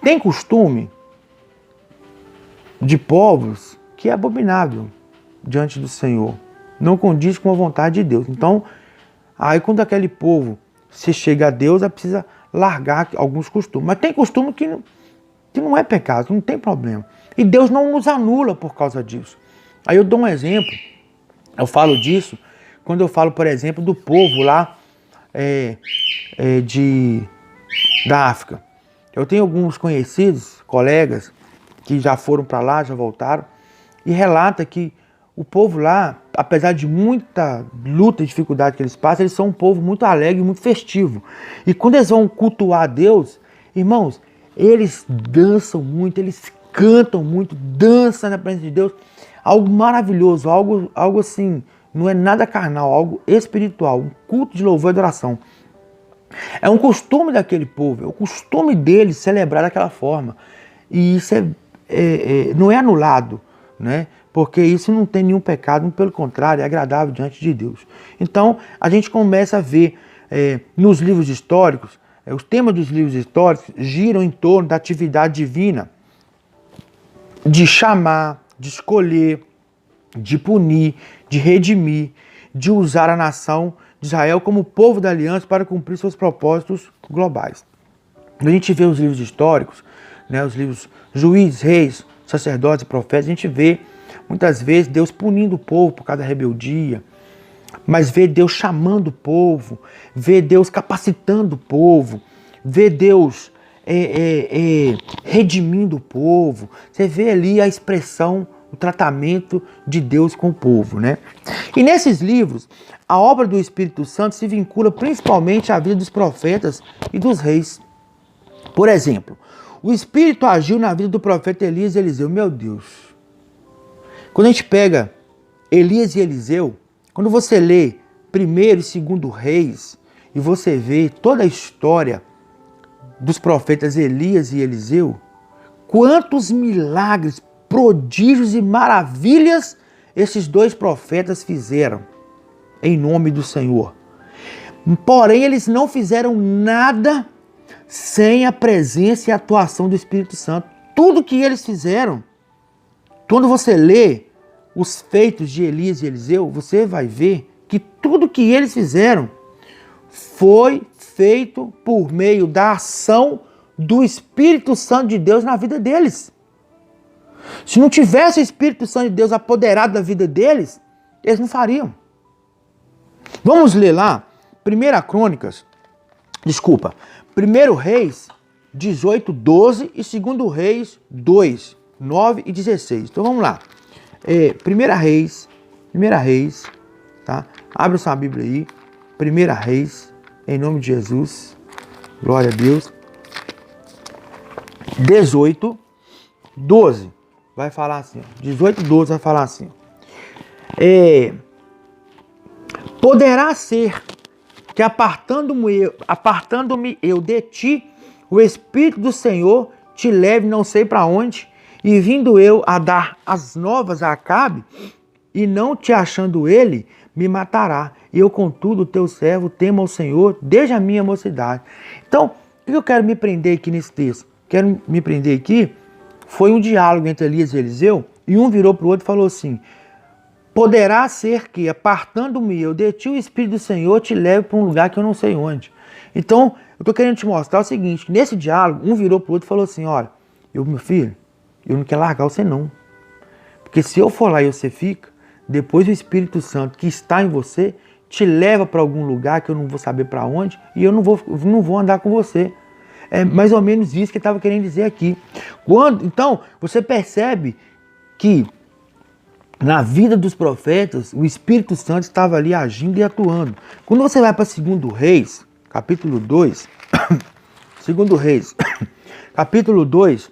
tem costume de povos que é abominável diante do Senhor, não condiz com a vontade de Deus. Então, aí quando aquele povo se chega a Deus, ela precisa largar alguns costumes. Mas tem costume que não é pecado, que não tem problema. E Deus não nos anula por causa disso. Aí eu dou um exemplo, eu falo disso, quando eu falo, por exemplo, do povo lá da África. Eu tenho alguns conhecidos, colegas, que já foram para lá, já voltaram, e relata que o povo lá, apesar de muita luta e dificuldade que eles passam, eles são um povo muito alegre, muito festivo. E quando eles vão cultuar a Deus, irmãos, eles dançam muito, eles cantam muito, dançam na presença de Deus. algo maravilhoso, algo assim, não é nada carnal, algo espiritual, um culto de louvor e adoração. É um costume daquele povo, é o costume deles celebrar daquela forma. E isso não é anulado, né? Porque isso não tem nenhum pecado, pelo contrário, é agradável diante de Deus. Então, a gente começa a ver nos livros históricos, os temas dos livros históricos giram em torno da atividade divina, de chamar, de escolher, de punir, de redimir, de usar a nação de Israel como povo da aliança para cumprir seus propósitos globais. A gente vê os livros históricos, né, os livros Juízes, Reis, Sacerdotes e Profetas, a gente vê muitas vezes Deus punindo o povo por causa da rebeldia, mas vê Deus chamando o povo, vê Deus capacitando o povo, vê Deus redimindo o povo. Você vê ali a expressão, o tratamento de Deus com o povo, né? E nesses livros, a obra do Espírito Santo se vincula principalmente à vida dos profetas e dos reis. Por exemplo, o Espírito agiu na vida do profeta Elias e Eliseu. Meu Deus! Quando a gente pega Elias e Eliseu, quando você lê 1º e 2º Reis, e você vê toda a história dos profetas Elias e Eliseu, quantos milagres, prodígios e maravilhas esses dois profetas fizeram em nome do Senhor. Porém, eles não fizeram nada sem a presença e a atuação do Espírito Santo. Tudo que eles fizeram, quando você lê os feitos de Elias e Eliseu, você vai ver que tudo que eles fizeram foi feito por meio da ação do Espírito Santo de Deus na vida deles. Se não tivesse o Espírito Santo de Deus apoderado da vida deles, eles não fariam. Vamos ler lá, 1 Reis 18, 12 e 2 Reis 2, 9 e 16. Então vamos lá. 1 Reis, tá? Abre sua Bíblia aí. 1 Reis, em nome de Jesus. Glória a Deus. 18, 12. Vai falar assim, 18, 12 vai falar assim. Poderá ser que apartando-me eu de ti, o Espírito do Senhor te leve não sei para onde, e vindo eu a dar as novas a Acabe, e não te achando ele, me matará. E eu, contudo, teu servo, temo ao Senhor desde a minha mocidade. Então, o que eu quero me prender aqui nesse texto? Quero me prender aqui, foi um diálogo entre Elias e Eliseu, e um virou para o outro e falou assim: poderá ser que, apartando-me eu de ti, o Espírito do Senhor te leve para um lugar que eu não sei onde. Então, eu estou querendo te mostrar o seguinte: nesse diálogo, um virou para o outro e falou assim: olha, meu filho, eu não quero largar você não. Porque se eu for lá e você fica, depois o Espírito Santo que está em você te leva para algum lugar que eu não vou saber para onde, e eu não vou andar com você. É mais ou menos isso que ele estava querendo dizer aqui. Então, você percebe que na vida dos profetas, o Espírito Santo estava ali agindo e atuando. Quando você vai para 2 Reis, capítulo 2, 2 Reis, capítulo 2,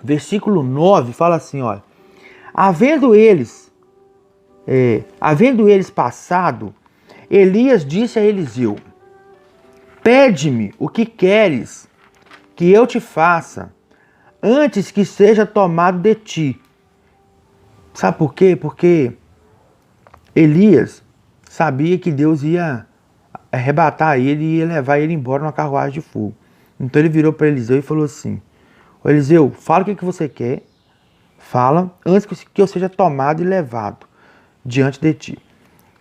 versículo 9, fala assim, olha: havendo eles passado, Elias disse a Eliseu: pede-me o que queres que eu te faça, antes que seja tomado de ti. Sabe por quê? Porque Elias sabia que Deus ia arrebatar ele e ia levar ele embora numa carruagem de fogo. Então ele virou para Eliseu e falou assim: ô Eliseu, fala o que você quer, fala, antes que eu seja tomado e levado diante de ti.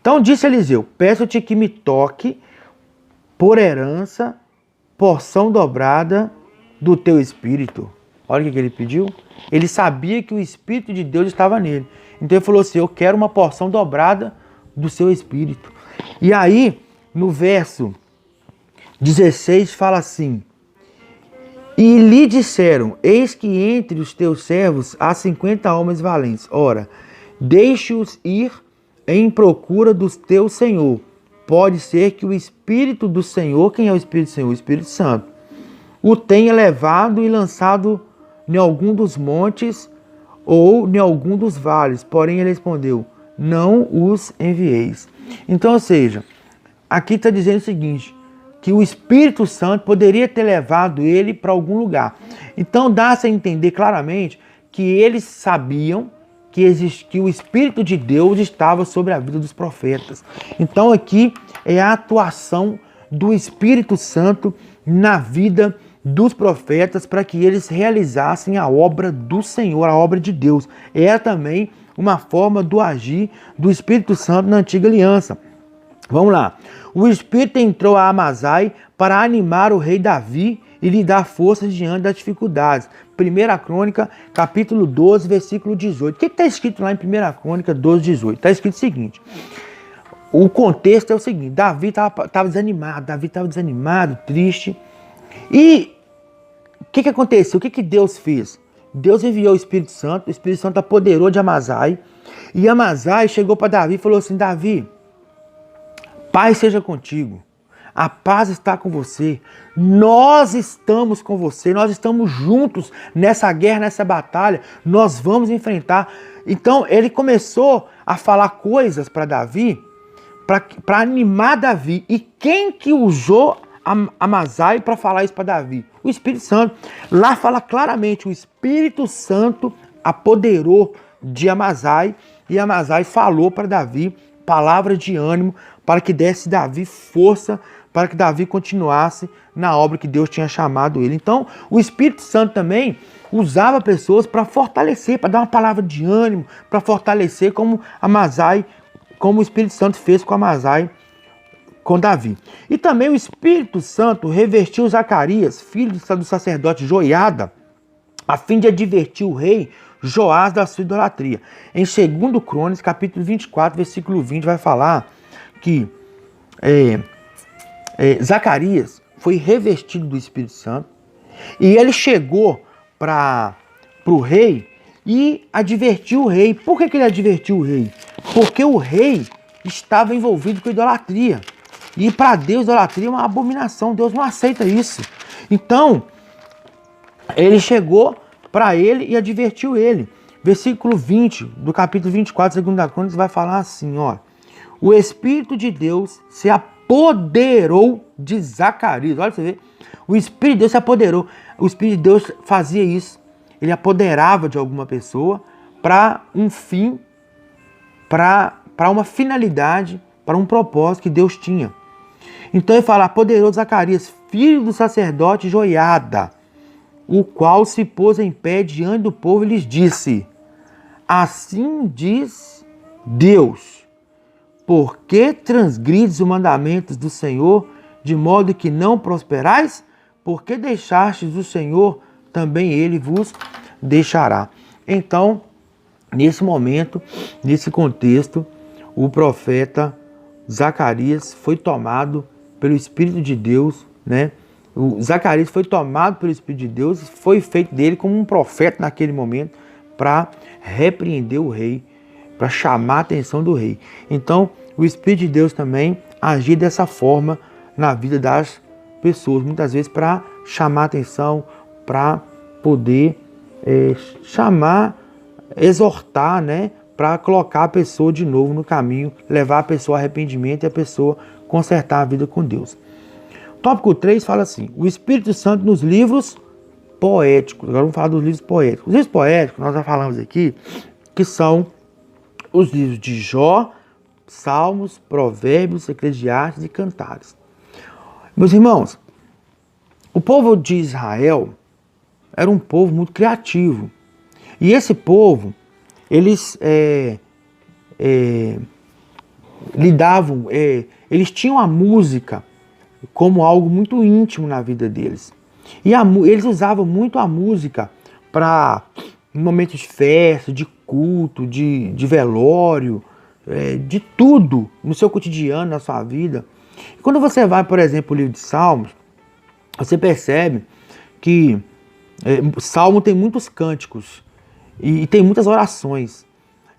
Então disse Eliseu: peço-te que me toque por herança, porção dobrada do teu espírito. Olha o que ele pediu. Ele sabia que o Espírito de Deus estava nele. Então ele falou assim: eu quero uma porção dobrada do seu espírito. E aí, no verso 16, fala assim: e lhe disseram: eis que entre os teus servos há 50 homens valentes. Ora, deixe-os ir em procura do teu Senhor. Pode ser que o Espírito do Senhor, quem é o Espírito do Senhor? O Espírito Santo, o tenha levado e lançado em algum dos montes ou em algum dos vales? Porém ele respondeu, não os envieis. Então, ou seja, aqui está dizendo o seguinte, que o Espírito Santo poderia ter levado ele para algum lugar. Então dá-se a entender claramente que eles sabiam que o Espírito de Deus estava sobre a vida dos profetas. Então aqui é a atuação do Espírito Santo na vida dos profetas para que eles realizassem a obra do Senhor, a obra de Deus. É também uma forma do agir do Espírito Santo na antiga aliança. Vamos lá. O Espírito entrou a Amazai para animar o rei Davi e lhe dar forças diante das dificuldades. 1 Crônica, capítulo 12, versículo 18. O que está escrito lá em 1 Crônica 12, 18? Está escrito o seguinte. O contexto é o seguinte. Davi estava desanimado, triste. E o que aconteceu? O que Deus fez? Deus enviou o Espírito Santo apoderou de Amazai. E Amazai chegou para Davi e falou assim, Davi, paz seja contigo, a paz está com você, nós estamos com você, nós estamos juntos nessa guerra, nessa batalha, nós vamos enfrentar. Então ele começou a falar coisas para Davi, para animar Davi. E quem que usou Amazai para falar isso para Davi? O Espírito Santo. Lá fala claramente, o Espírito Santo apoderou de Amazai e Amazai falou para Davi palavras de ânimo para que desse Davi força, para que Davi continuasse na obra que Deus tinha chamado ele. Então, o Espírito Santo também usava pessoas para fortalecer, para dar uma palavra de ânimo, para fortalecer como Amazai, como o Espírito Santo fez com Amazai, com Davi. E também o Espírito Santo revestiu Zacarias, filho do sacerdote Joiada, a fim de advertir o rei Joás da sua idolatria. Em 2 Crônicas, capítulo 24, versículo 20, vai falar que Zacarias foi revestido do Espírito Santo e ele chegou para o rei e advertiu o rei. Por que ele advertiu o rei? Porque o rei estava envolvido com idolatria. E para Deus, idolatria é uma abominação. Deus não aceita isso. Então, ele chegou para ele e advertiu ele. Versículo 20 do capítulo 24, 2 Crônicas, vai falar assim, ó. O Espírito de Deus se apoderou de Zacarias. Olha pra você ver. O Espírito de Deus se apoderou. O Espírito de Deus fazia isso. Ele apoderava de alguma pessoa para um fim, para uma finalidade, para um propósito que Deus tinha. Então ele fala, apoderou de Zacarias, filho do sacerdote Joiada, o qual se pôs em pé diante do povo e lhes disse, assim diz Deus, por que transgrides os mandamentos do Senhor, de modo que não prosperais? Porque deixastes o Senhor, também ele vos deixará. Então, nesse momento, nesse contexto, o profeta Zacarias foi tomado pelo Espírito de Deus, né? O Zacarias foi tomado pelo Espírito de Deus e foi feito dele como um profeta naquele momento para repreender o rei, para chamar a atenção do rei. Então, o Espírito de Deus também agia dessa forma na vida das pessoas, muitas vezes para chamar a atenção, para poder chamar, exortar, né? Para colocar a pessoa de novo no caminho, levar a pessoa ao arrependimento e a pessoa consertar a vida com Deus. Tópico 3 fala assim, o Espírito Santo nos livros poéticos. Agora vamos falar dos livros poéticos. Os livros poéticos, nós já falamos aqui, que são os livros de Jó, Salmos, Provérbios, Eclesiastes e Cantares. Meus irmãos, o povo de Israel era um povo muito criativo. E esse povo, eles eles tinham a música como algo muito íntimo na vida deles. E eles usavam muito a música para momentos de festa, de culto, de velório, de tudo no seu cotidiano, na sua vida. E quando você vai, por exemplo, o livro de Salmos, você percebe que Salmo tem muitos cânticos e tem muitas orações.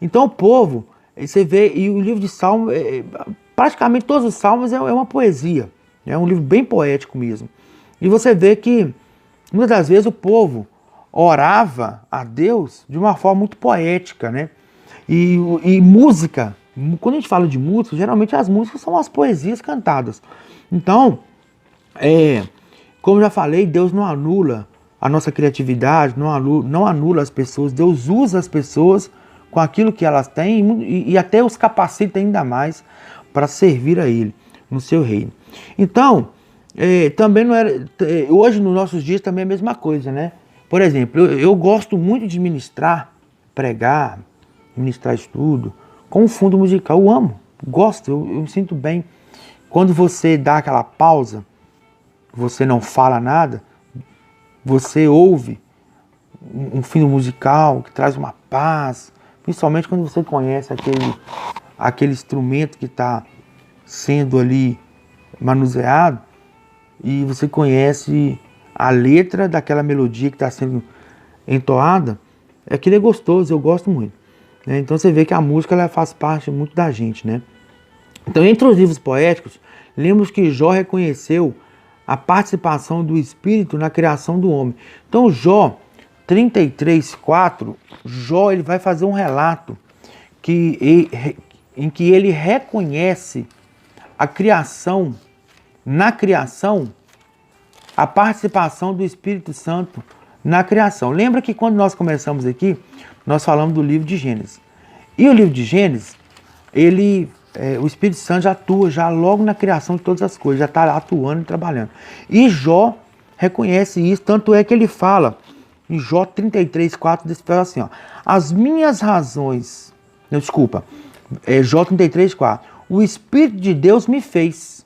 Então o povo, você vê, e o livro de Salmos, praticamente todos os Salmos é uma poesia. É um livro bem poético mesmo. E você vê que, muitas das vezes, o povo orava a Deus de uma forma muito poética, né? E música, quando a gente fala de música, geralmente as músicas são as poesias cantadas. Então, como eu já falei, Deus não anula a nossa criatividade, não anula as pessoas. Deus usa as pessoas com aquilo que elas têm e até os capacita ainda mais para servir a Ele no seu reino. Então, também não era. Hoje, nos nossos dias, também é a mesma coisa, né? Por exemplo, eu gosto muito de ministrar, pregar, ministrar estudo, com fundo musical. Eu amo, gosto, eu me sinto bem. Quando você dá aquela pausa, você não fala nada, você ouve um fundo musical que traz uma paz, principalmente quando você conhece aquele instrumento que está sendo ali manuseado e você conhece a letra daquela melodia que está sendo entoada, aquilo é gostoso, eu gosto muito. Né? Então você vê que a música ela faz parte muito da gente, né? Então, entre os livros poéticos, lemos que Jó reconheceu a participação do Espírito na criação do homem. Então, Jó 33:4, Jó ele vai fazer um relato em que ele reconhece a criação, na criação, a participação do Espírito Santo na criação. Lembra que quando nós começamos aqui, nós falamos do livro de Gênesis. E o livro de Gênesis, o Espírito Santo já atua já logo na criação de todas as coisas, já está atuando e trabalhando. E Jó reconhece isso, tanto é que ele fala, em Jó 33:4, ele fala assim, ó, as minhas razões, Jó 33:4, o Espírito de Deus me fez,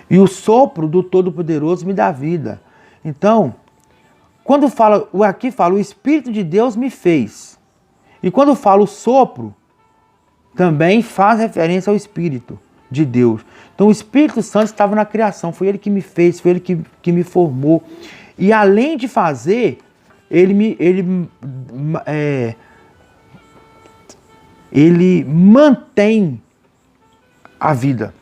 e o sopro do Todo-Poderoso me dá vida. Então, quando aqui fala, o Espírito de Deus me fez, e quando fala o sopro, também faz referência ao Espírito de Deus. Então o Espírito Santo estava na criação, foi Ele que me fez, foi Ele que me formou. E além de fazer, ele mantém a vida.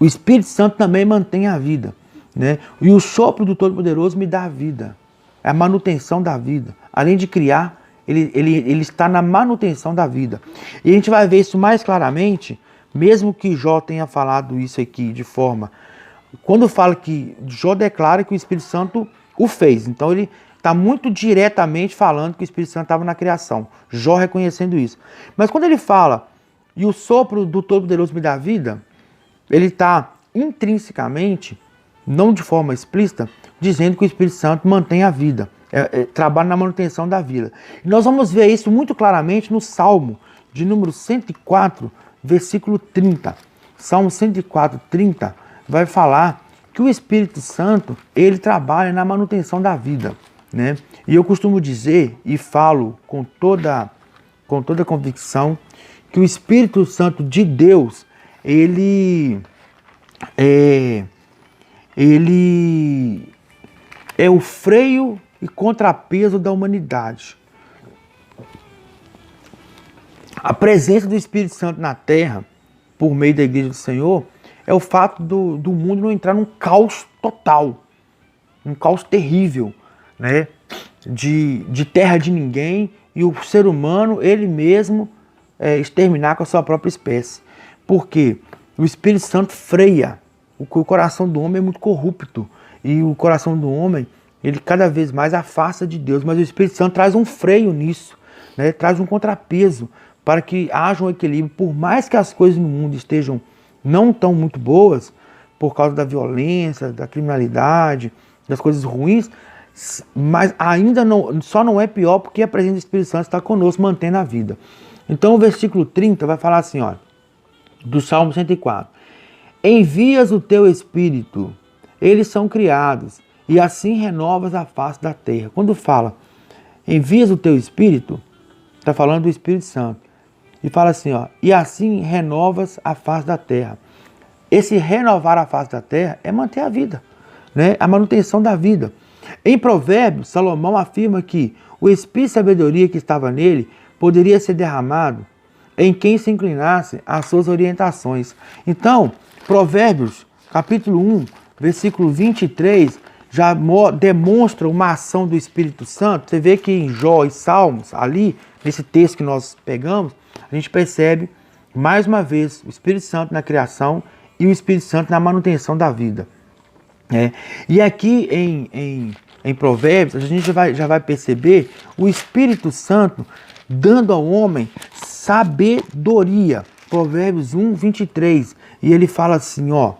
O Espírito Santo também mantém a vida, né? E o sopro do Todo-Poderoso me dá a vida. É a manutenção da vida. Além de criar, ele está na manutenção da vida. E a gente vai ver isso mais claramente, mesmo que Jó tenha falado isso aqui de forma... Quando fala que Jó declara que o Espírito Santo o fez. Então ele está muito diretamente falando que o Espírito Santo estava na criação. Jó reconhecendo isso. Mas quando ele fala, e o sopro do Todo-Poderoso me dá vida, ele está intrinsecamente, não de forma explícita, dizendo que o Espírito Santo mantém a vida. Trabalha na manutenção da vida. E nós vamos ver isso muito claramente no Salmo de número 104, versículo 30. Salmo 104, 30 vai falar que o Espírito Santo, ele trabalha na manutenção da vida, né? E eu costumo dizer e falo com toda convicção que o Espírito Santo de Deus, ele é o freio e contrapeso da humanidade. A presença do Espírito Santo na Terra, por meio da Igreja do Senhor, é o fato do mundo não entrar num caos total, um caos terrível, né? De terra de ninguém e o ser humano, ele mesmo, exterminar com a sua própria espécie. Porque o Espírito Santo freia. O coração do homem é muito corrupto e o coração do homem, ele cada vez mais afasta de Deus, mas o Espírito Santo traz um freio nisso, né? Traz um contrapeso para que haja um equilíbrio. Por mais que as coisas no mundo estejam não tão muito boas, por causa da violência, da criminalidade, das coisas ruins, mas ainda só não é pior porque a presença do Espírito Santo está conosco, mantendo a vida. Então o versículo 30 vai falar assim, ó, do Salmo 104. Envias o teu Espírito, eles são criados, e assim renovas a face da terra. Quando fala, envias o teu Espírito, está falando do Espírito Santo. E fala assim, ó, e assim renovas a face da terra. Esse renovar a face da terra é manter a vida, né? A manutenção da vida. Em Provérbios, Salomão afirma que o Espírito de sabedoria que estava nele poderia ser derramado em quem se inclinasse às suas orientações. Então, Provérbios, capítulo 1, versículo 23, já demonstra uma ação do Espírito Santo. Você vê que em Jó e Salmos, ali, nesse texto que nós pegamos, a gente percebe, mais uma vez, o Espírito Santo na criação e o Espírito Santo na manutenção da vida. E aqui em Provérbios, a gente já vai perceber o Espírito Santo dando ao homem sabedoria. Provérbios 1, 23. E ele fala assim, ó: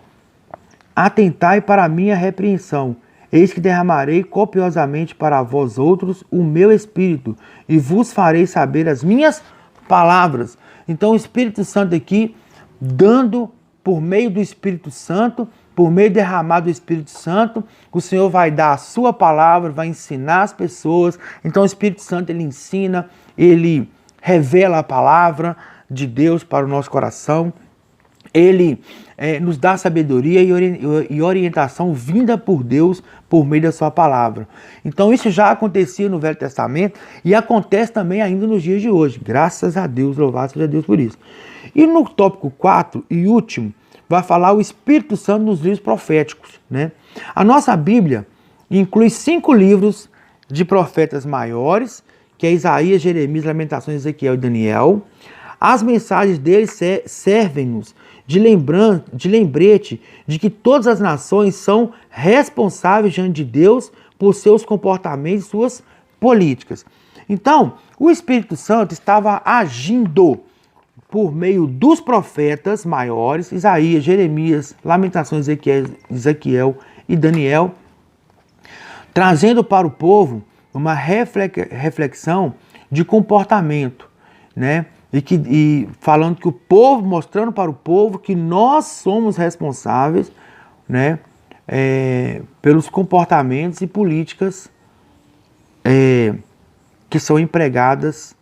atentai para a minha repreensão, eis que derramarei copiosamente para vós outros o meu espírito, e vos farei saber as minhas palavras. Então o Espírito Santo aqui, dando por meio do Espírito Santo, por meio derramado do Espírito Santo, o Senhor vai dar a sua palavra, vai ensinar as pessoas. Então o Espírito Santo, ele ensina, ele revela a palavra de Deus para o nosso coração. Ele nos dá sabedoria e orientação vinda por Deus por meio da sua palavra. Então isso já acontecia no Velho Testamento e acontece também ainda nos dias de hoje. Graças a Deus, louvado seja Deus por isso. E no tópico 4 e último, vai falar o Espírito Santo nos livros proféticos, né? A nossa Bíblia inclui 5 livros de profetas maiores, que é Isaías, Jeremias, Lamentações, Ezequiel e Daniel. As mensagens deles servem-nos de lembrete de que todas as nações são responsáveis diante de Deus por seus comportamentos e suas políticas. Então, o Espírito Santo estava agindo por meio dos profetas maiores, Isaías, Jeremias, Lamentações, Ezequiel e Daniel, trazendo para o povo uma reflexão de comportamento, né? E falando que o povo, mostrando para o povo que nós somos responsáveis, né, pelos comportamentos e políticas que são empregadas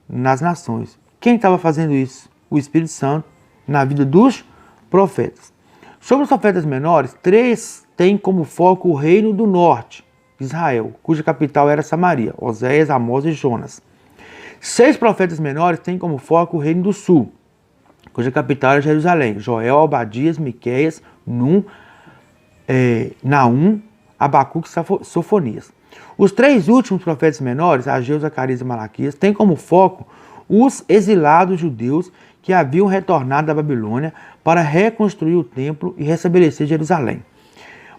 nas nações. Quem estava fazendo isso? O Espírito Santo na vida dos profetas. Sobre os profetas menores, 3 têm como foco o reino do norte, Israel, cuja capital era Samaria, Oséias, Amós e Jonas. 6 profetas menores têm como foco o reino do sul, cuja capital era Jerusalém, Joel, Obadias, Miqueias, Naum, Abacuque e Sofonias. Os 3 últimos profetas menores, Ageu, Zacarias e Malaquias, têm como foco os exilados judeus que haviam retornado da Babilônia para reconstruir o templo e restabelecer Jerusalém.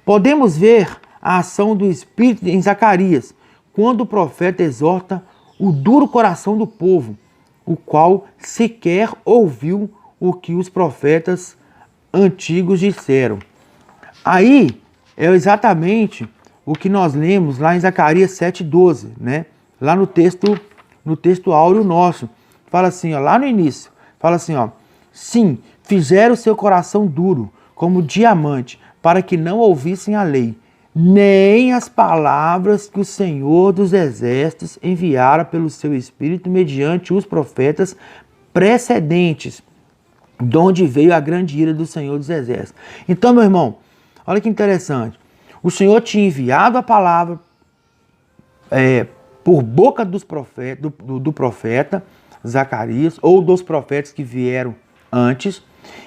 Podemos ver a ação do Espírito em Zacarias, quando o profeta exorta o duro coração do povo, o qual sequer ouviu o que os profetas antigos disseram. Aí é exatamente o que nós lemos lá em Zacarias 7,12, né? Lá no texto áureo nosso. Fala assim, ó, lá no início, fala assim, ó: sim, fizeram seu coração duro, como diamante, para que não ouvissem a lei, nem as palavras que o Senhor dos Exércitos enviara pelo seu Espírito mediante os profetas precedentes, de onde veio a grande ira do Senhor dos Exércitos. Então, meu irmão, olha que interessante. O Senhor tinha enviado a palavra por boca do profeta Zacarias, ou dos profetas que vieram antes.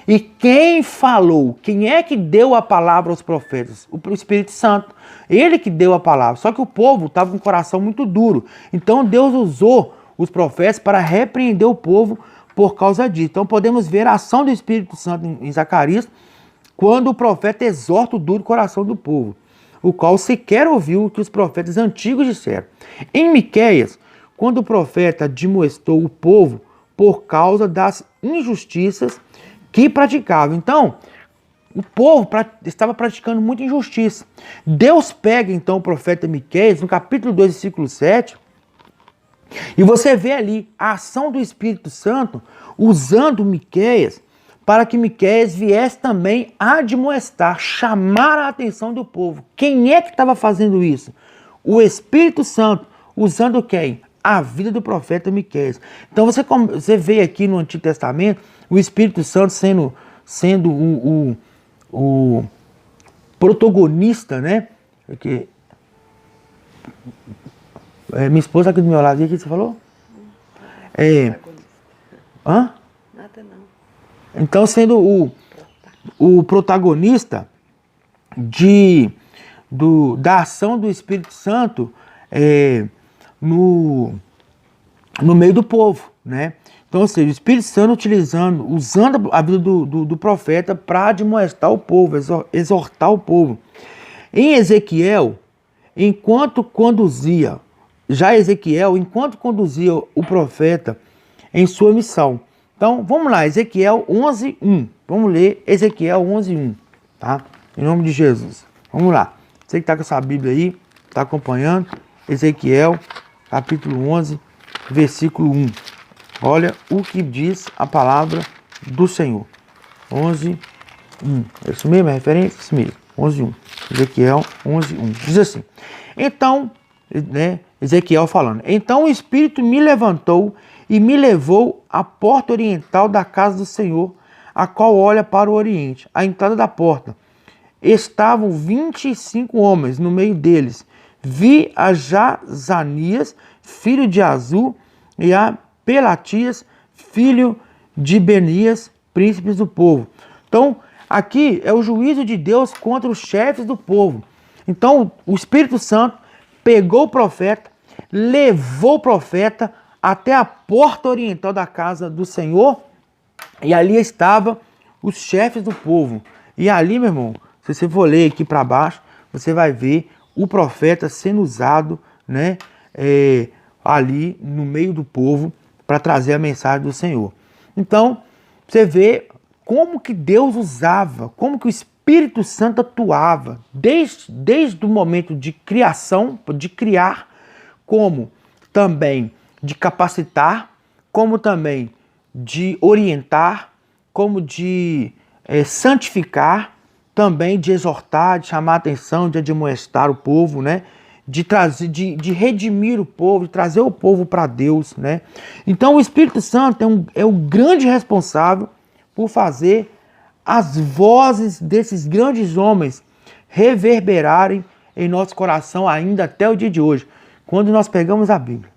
E quem falou? Quem é que deu a palavra aos profetas? O Espírito Santo. Ele que deu a palavra. Só que o povo estava com o coração muito duro. Então Deus usou os profetas para repreender o povo por causa disso. Então podemos ver a ação do Espírito Santo em Zacarias, quando o profeta exorta o duro coração do povo, o qual sequer ouviu o que os profetas antigos disseram. Em Miqueias, quando o profeta admoestou o povo por causa das injustiças que praticava. Então, o povo estava praticando muita injustiça. Deus pega então o profeta Miqueias, no capítulo 2, versículo 7, e você vê ali a ação do Espírito Santo usando Miqueias para que Miqueias viesse também admoestar, chamar a atenção do povo. Quem é que estava fazendo isso? O Espírito Santo, usando quem? A vida do profeta Miqueias. Então você vê aqui no Antigo Testamento o Espírito Santo sendo o protagonista, né? Porque, minha esposa aqui do meu lado, o que você falou? Hã? Nada não. Então, sendo o protagonista da ação do Espírito Santo no meio do povo, né? Então, ou seja, o Espírito Santo usando a vida do profeta para admoestar o povo, exortar o povo. Em Ezequiel, enquanto conduzia o profeta em sua missão. Então, vamos lá, Ezequiel 11:1. Vamos ler Ezequiel 11:1, tá? Em nome de Jesus. Vamos lá. Você que está com essa Bíblia aí, está acompanhando, Ezequiel, capítulo 11, versículo 1. Olha o que diz a palavra do Senhor. 11:1. É isso mesmo? É referência? Isso mesmo. 11:1. Ezequiel 11:1. Diz assim. Então, né, Ezequiel falando. Então o Espírito me levantou e me levou à porta oriental da casa do Senhor, a qual olha para o oriente. À entrada da porta estavam 25 homens, no meio deles vi a Jazanias, filho de Azul, e a Pelatias, filho de Benias, príncipes do povo. Então, aqui é o juízo de Deus contra os chefes do povo. Então, o Espírito Santo pegou o profeta, levou o profeta até a porta oriental da casa do Senhor, e ali estavam os chefes do povo. E ali, meu irmão, se você for ler aqui para baixo, você vai ver o profeta sendo usado, né, ali no meio do povo, para trazer a mensagem do Senhor. Então, você vê como que Deus usava, como que o Espírito Santo atuava, desde o momento de criação, de criar, como também de capacitar, como também de orientar, como de santificar, também de exortar, de chamar a atenção, de admoestar o povo, né? De trazer, de redimir o povo, de trazer o povo para Deus, né? Então o Espírito Santo é o grande responsável por fazer as vozes desses grandes homens reverberarem em nosso coração ainda até o dia de hoje. Quando nós pegamos a Bíblia,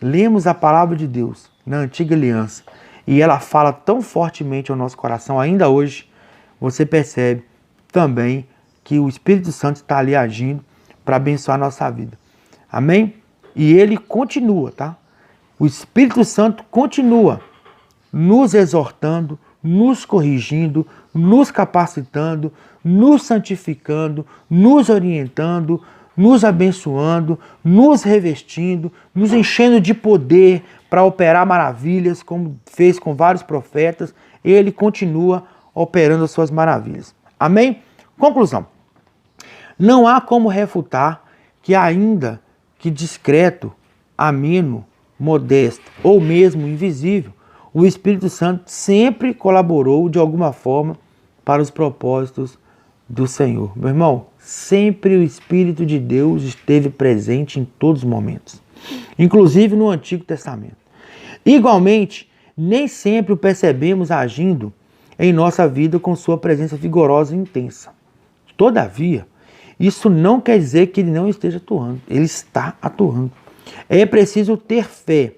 lemos a palavra de Deus na antiga aliança e ela fala tão fortemente ao nosso coração ainda hoje, você percebe também que o Espírito Santo está ali agindo para abençoar a nossa vida. Amém? E ele continua, tá? O Espírito Santo continua nos exortando, nos corrigindo, nos capacitando, nos santificando, nos orientando, nos abençoando, nos revestindo, nos enchendo de poder para operar maravilhas, como fez com vários profetas. Ele continua operando as suas maravilhas. Amém? Conclusão. Não há como refutar que ainda que discreto, ameno, modesto ou mesmo invisível, o Espírito Santo sempre colaborou de alguma forma para os propósitos do Senhor. Meu irmão, sempre o Espírito de Deus esteve presente em todos os momentos, inclusive no Antigo Testamento. Igualmente, nem sempre o percebemos agindo em nossa vida com sua presença vigorosa e intensa. Todavia, isso não quer dizer que ele não esteja atuando. Ele está atuando. É preciso ter fé,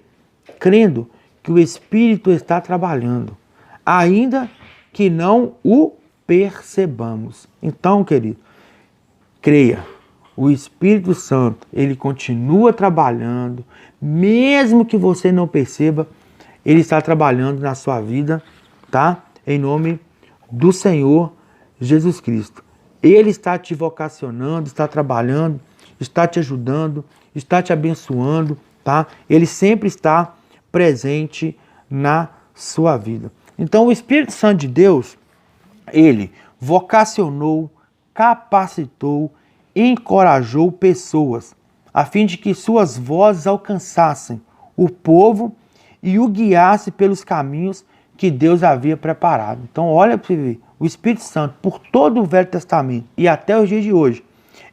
crendo que o Espírito está trabalhando, ainda que não o percebamos. Então, querido, creia, o Espírito Santo, ele continua trabalhando, mesmo que você não perceba, ele está trabalhando na sua vida, tá? Em nome do Senhor Jesus Cristo. Ele está te vocacionando, está trabalhando, está te ajudando, está te abençoando, tá? Ele sempre está presente na sua vida. Então, o Espírito Santo de Deus, ele vocacionou, capacitou, encorajou pessoas, a fim de que suas vozes alcançassem o povo e o guiasse pelos caminhos que Deus havia preparado. Então, olha para você ver, o Espírito Santo, por todo o Velho Testamento e até os dias de hoje,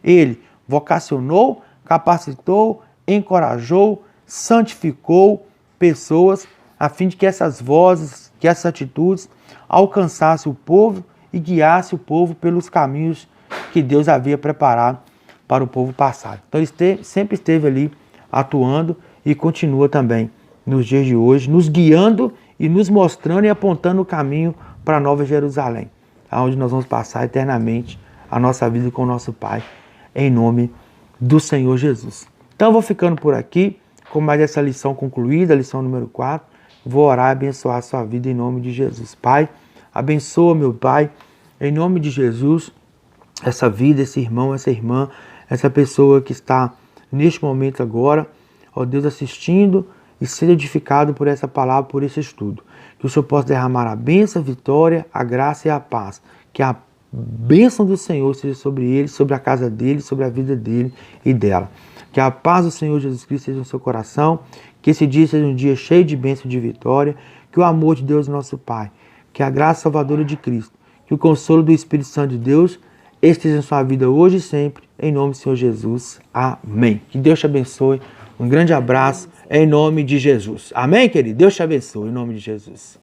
ele vocacionou, capacitou, encorajou, santificou pessoas, a fim de que essas vozes, que essas atitudes alcançassem o povo e guiasse o povo pelos caminhos que Deus havia preparado para o povo passado. Então ele sempre esteve ali atuando e continua também nos dias de hoje, nos guiando e nos mostrando e apontando o caminho para a Nova Jerusalém, onde nós vamos passar eternamente a nossa vida com o nosso Pai em nome do Senhor Jesus. Então eu vou ficando por aqui, com mais essa lição concluída, a lição número 4. Vou orar e abençoar a sua vida em nome de Jesus. Pai, abençoa, meu Pai, em nome de Jesus, essa vida, esse irmão, essa irmã, essa pessoa que está neste momento agora, ó Deus, assistindo e sendo edificado por essa palavra, por esse estudo. Que o Senhor possa derramar a bênção, a vitória, a graça e a paz. Que a bênção do Senhor seja sobre ele, sobre a casa dele, sobre a vida dele e dela. Que a paz do Senhor Jesus Cristo seja no seu coração. Que esse dia seja um dia cheio de bênção e de vitória. Que o amor de Deus, nosso Pai, que a graça salvadora de Cristo, que o consolo do Espírito Santo de Deus esteja em sua vida hoje e sempre, em nome do Senhor Jesus. Amém. Que Deus te abençoe. Um grande abraço em nome de Jesus. Amém, querido? Deus te abençoe em nome de Jesus.